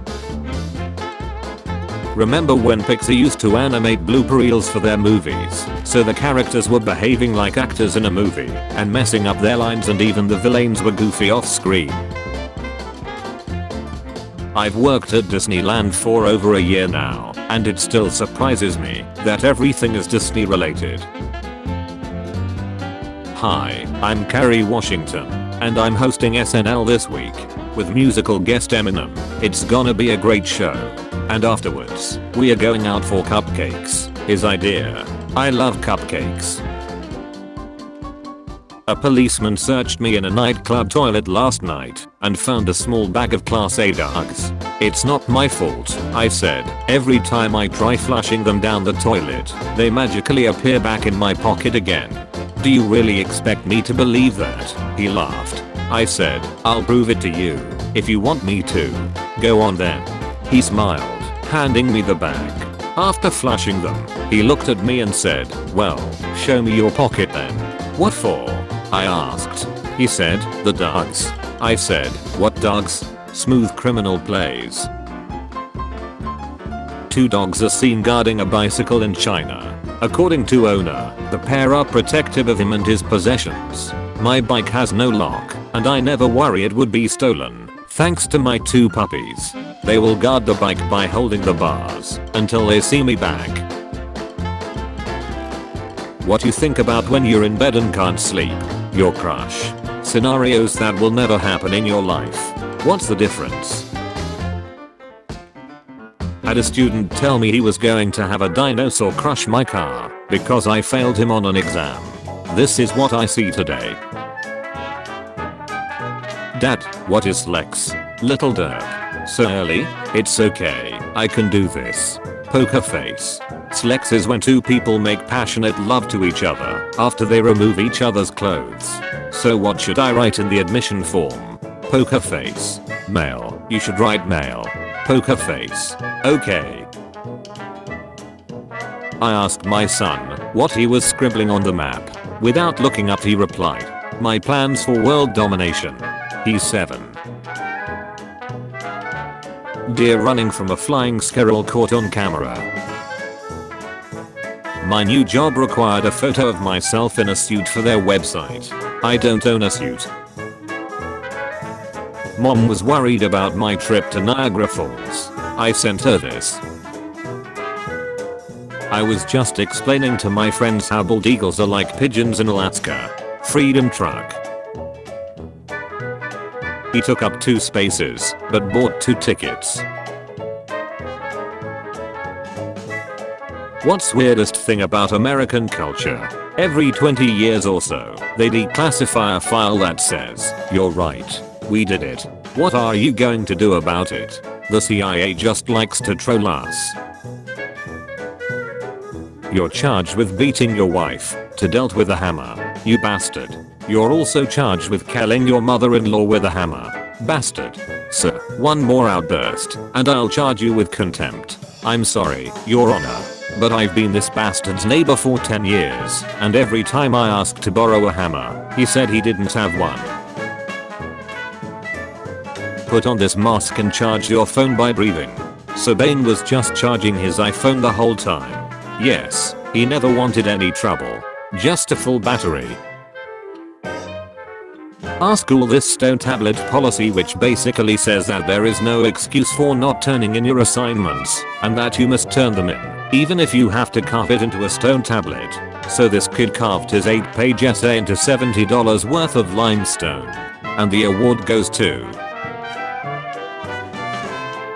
Remember when Pixar used to animate blooper reels for their movies, so the characters were behaving like actors in a movie and messing up their lines and even the villains were goofy off screen? I've worked at Disneyland for over a year now, and it still surprises me that everything is Disney related. Hi, I'm Kerry Washington, and I'm hosting SNL this week with musical guest Eminem. It's gonna be a great show. And afterwards, we are going out for cupcakes, his idea. I love cupcakes. A policeman searched me in a nightclub toilet last night and found a small bag of Class A drugs. It's not my fault, I said. Every time I try flushing them down the toilet, they magically appear back in my pocket again. Do you really expect me to believe that? He laughed. I said, I'll prove it to you, if you want me to. Go on then. He smiled, handing me the bag. After flushing them, he looked at me and said, well, show me your pocket then. What for? I asked. He said, the dogs. I said, what dogs? Smooth criminal plays. 2 dogs are seen guarding a bicycle in China. According to owner, the pair are protective of him and his possessions. My bike has no lock, and I never worry it would be stolen, thanks to my 2 puppies. They will guard the bike by holding the bars until they see me back. What you think about when you're in bed and can't sleep? Your crush. Scenarios that will never happen in your life. What's the difference? Had a student tell me he was going to have a dinosaur crush my car because I failed him on an exam. This is what I see today. Dad, what is Lex? Little Dirk. So early? It's okay, I can do this. Poker face. Slex is when two people make passionate love to each other after they remove each other's clothes. So what should I write in the admission form? Poker face. Male. You should write male. Poker face. Okay. I asked my son what he was scribbling on the map. Without looking up he replied, my plans for world domination. He's 7. Deer running from a flying squirrel caught on camera. My new job required a photo of myself in a suit for their website. I don't own a suit. Mom was worried about my trip to Niagara Falls. I sent her this. I was just explaining to my friends how bald eagles are like pigeons in Alaska. Freedom truck. He took up 2 spaces, but bought 2 tickets. What's weirdest thing about American culture? Every 20 years or so, they declassify a file that says, you're right, we did it. What are you going to do about it? The CIA just likes to troll us. You're charged with beating your wife to dealt with a hammer. You bastard. You're also charged with killing your mother-in-law with a hammer. Bastard. Sir, one more outburst, and I'll charge you with contempt. I'm sorry, Your Honor, but I've been this bastard's neighbor for 10 years, and every time I asked to borrow a hammer, he said he didn't have one. Put on this mask and charge your phone by breathing. So Bane was just charging his iPhone the whole time. Yes, he never wanted any trouble. Just a full battery. Our school this stone tablet policy, which basically says that there is no excuse for not turning in your assignments and that you must turn them in, even if you have to carve it into a stone tablet. So this kid carved his 8-page essay into $70 worth of limestone. And the award goes to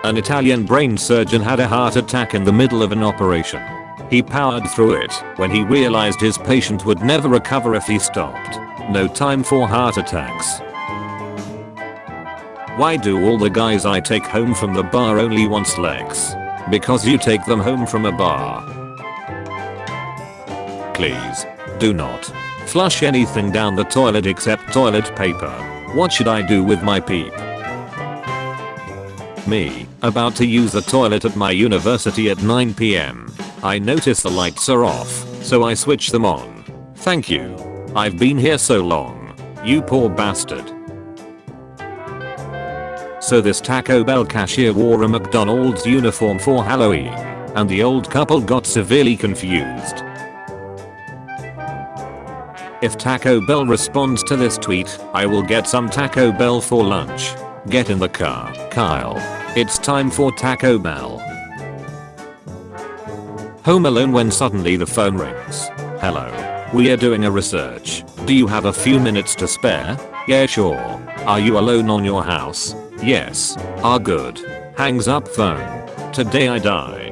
an Italian brain surgeon had a heart attack in the middle of an operation. He powered through it when he realized his patient would never recover if he stopped. No time for heart attacks. Why do all the guys I take home from the bar only want legs? Because you take them home from a bar. Please, do not flush anything down the toilet except toilet paper. What should I do with my peep? Me, about to use the toilet at my university at 9 PM. I notice the lights are off, so I switch them on. Thank you. I've been here so long. You poor bastard. So this Taco Bell cashier wore a McDonald's uniform for Halloween, and the old couple got severely confused. If Taco Bell responds to this tweet, I will get some Taco Bell for lunch. Get in the car, Kyle. It's time for Taco Bell. Home alone when suddenly the phone rings. Hello. We are doing a research. Do you have a few minutes to spare? Yeah, sure. Are you alone on your house? Yes. Ah, good. Hangs up phone. Today I die.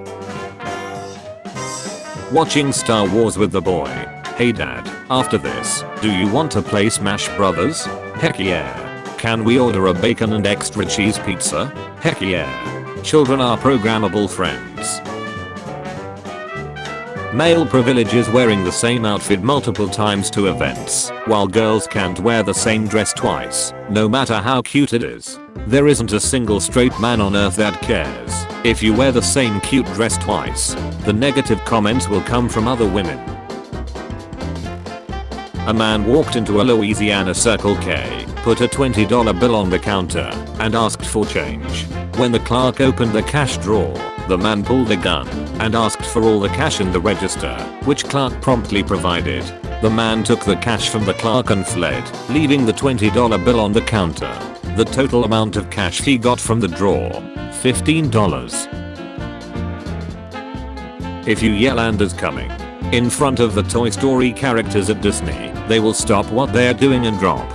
Watching Star Wars with the boy. Hey dad, after this, do you want to play Smash Brothers? Heck yeah. Can we order a bacon and extra cheese pizza? Heck yeah. Children are programmable friends. Male privilege is wearing the same outfit multiple times to events, while girls can't wear the same dress twice, no matter how cute it is. There isn't a single straight man on earth that cares. If you wear the same cute dress twice, the negative comments will come from other women. A man walked into a Louisiana Circle K, put a $20 bill on the counter, and asked for change. When the clerk opened the cash drawer, the man pulled a gun and asked for all the cash in the register, which clerk promptly provided. The man took the cash from the clerk and fled, leaving the $20 bill on the counter. The total amount of cash he got from the draw, $15. If you yell "Andy's coming" in front of the Toy Story characters at Disney, they will stop what they're doing and drop.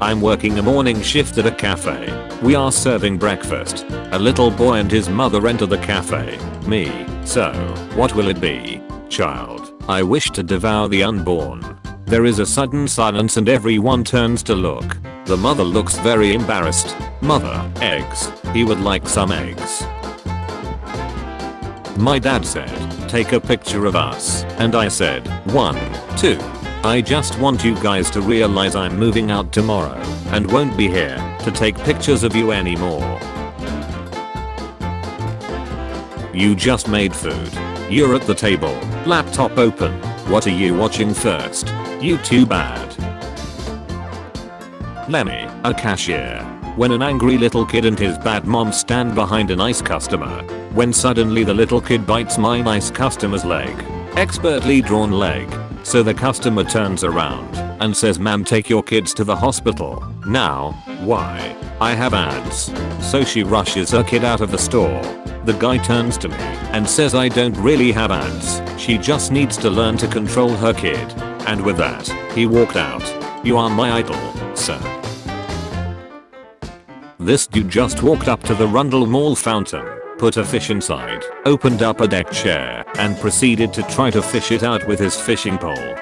I'm working a morning shift at a cafe. We are serving breakfast. A little boy and his mother enter the cafe. Me. So, what will it be? Child. I wish to devour the unborn. There is a sudden silence and everyone turns to look. The mother looks very embarrassed. Mother, eggs. He would like some eggs. My dad said, take a picture of us. And I said, 1, 2. I just want you guys to realize I'm moving out tomorrow and won't be here to take pictures of you anymore. You just made food. You're at the table, laptop open. What are you watching first? You too bad. Lemmy, a cashier. When an angry little kid and his bad mom stand behind a nice customer. When suddenly the little kid bites my nice customer's leg. Expertly drawn leg. So the customer turns around and says, "Ma'am, take your kids to the hospital." Now, why? I have ads. So she rushes her kid out of the store. The guy turns to me and says, "I don't really have ads. She just needs to learn to control her kid." And with that, he walked out. You are my idol, sir. This dude just walked up to the Rundle Mall fountain, put a fish inside, opened up a deck chair, and proceeded to try to fish it out with his fishing pole.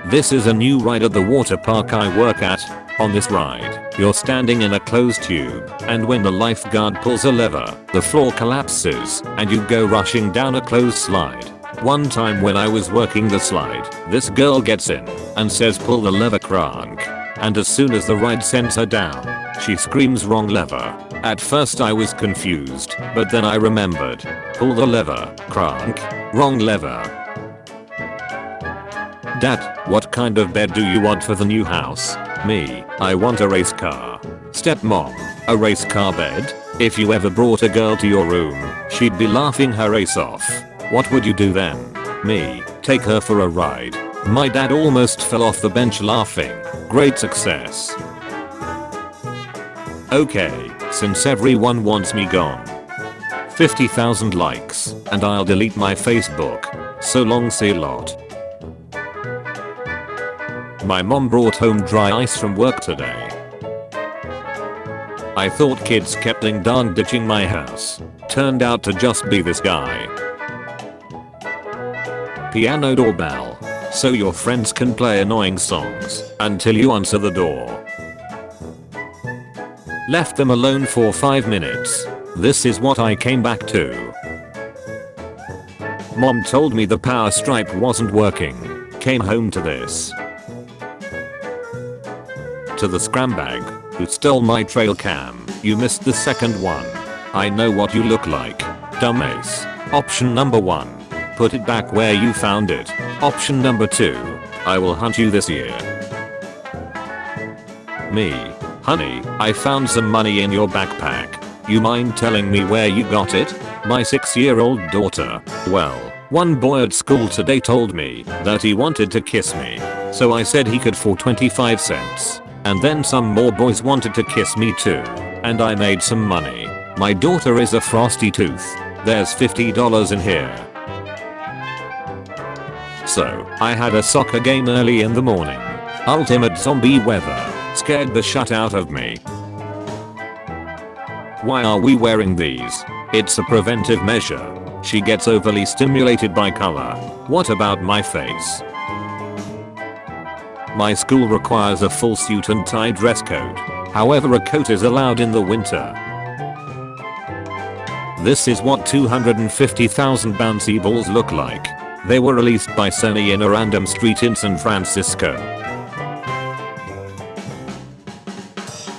This is a new ride at the water park I work at. On this ride, you're standing in a closed tube, and when the lifeguard pulls a lever, the floor collapses, and you go rushing down a closed slide. One time when I was working the slide, this girl gets in and says, "Pull the lever, crank." And as soon as the ride sends her down, she screams, "Wrong lever." At first I was confused, but then I remembered. Pull the lever, crank. Wrong lever. Dad, what kind of bed do you want for the new house? Me, I want a race car. Stepmom, a race car bed? If you ever brought a girl to your room, she'd be laughing her ace off. What would you do then? Me, take her for a ride. My dad almost fell off the bench laughing. Great success. Okay, since everyone wants me gone. 50,000 likes, and I'll delete my Facebook. So long, say lot. My mom brought home dry ice from work today. I thought kids kept ding dong ditching my house. Turned out to just be this guy. Piano doorbell. So your friends can play annoying songs until you answer the door. Left them alone for 5 minutes. This is what I came back to. Mom told me the power stripe wasn't working. Came home to this. To the scrambag who stole my trail cam, you missed the second one. I know what you look like. Dumbass. Option number 1. Put it back where you found it. Option number 2. I will hunt you this year. Me. Honey, I found some money in your backpack. You mind telling me where you got it? My 6-year-old daughter. Well, one boy at school today told me that he wanted to kiss me. So I said he could for 25 cents. And then some more boys wanted to kiss me too. And I made some money. My daughter is a frosty tooth. There's $50 in here. So, I had a soccer game early in the morning. Ultimate zombie weather. Scared the shut out of me. Why are we wearing these? It's a preventive measure. She gets overly stimulated by color. What about my face? My school requires a full suit and tie dress code. However, a coat is allowed in the winter. This is what 250,000 bouncy balls look like. They were released by Sony in a random street in San Francisco.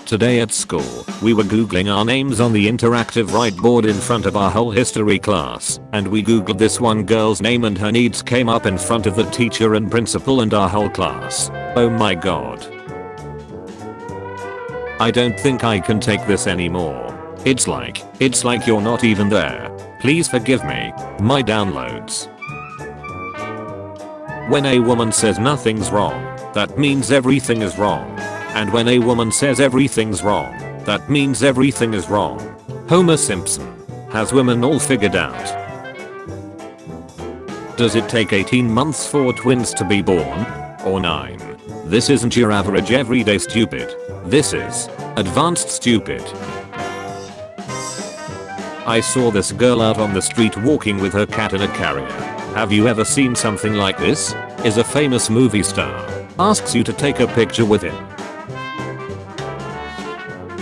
Today at school, we were googling our names on the interactive whiteboard in front of our whole history class, and we googled this one girl's name and her needs came up in front of the teacher and principal and our whole class. Oh my god. I don't think I can take this anymore. It's like you're not even there. Please forgive me. My downloads. When a woman says nothing's wrong, that means everything is wrong. And when a woman says everything's wrong, that means everything is wrong. Homer Simpson has women all figured out. Does it take 18 months for twins to be born? Or 9? This isn't your average everyday stupid. This is advanced stupid. I saw this girl out on the street walking with her cat in a carrier. Have you ever seen something like this? Is a famous movie star asks you to take a picture with him.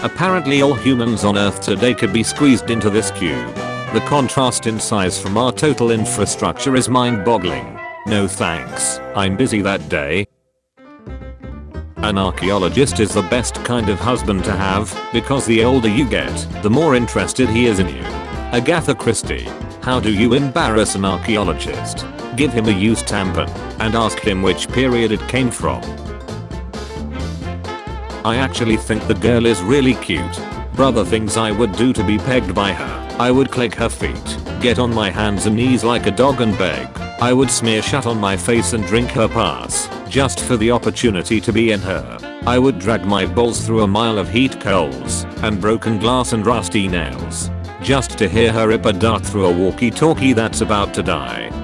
Apparently all humans on Earth today could be squeezed into this cube. The contrast in size from our total infrastructure is mind-boggling. No thanks, I'm busy that day. An archaeologist is the best kind of husband to have, because the older you get, the more interested he is in you. Agatha Christie. How do you embarrass an archaeologist? Give him a used tampon, and ask him which period it came from. I actually think the girl is really cute. Brother, things I would do to be pegged by her. I would click her feet, get on my hands and knees like a dog and beg. I would smear shut on my face and drink her pass, just for the opportunity to be in her. I would drag my balls through a mile of heat coals, and broken glass and rusty nails, just to hear her rip a dart through a walkie-talkie that's about to die.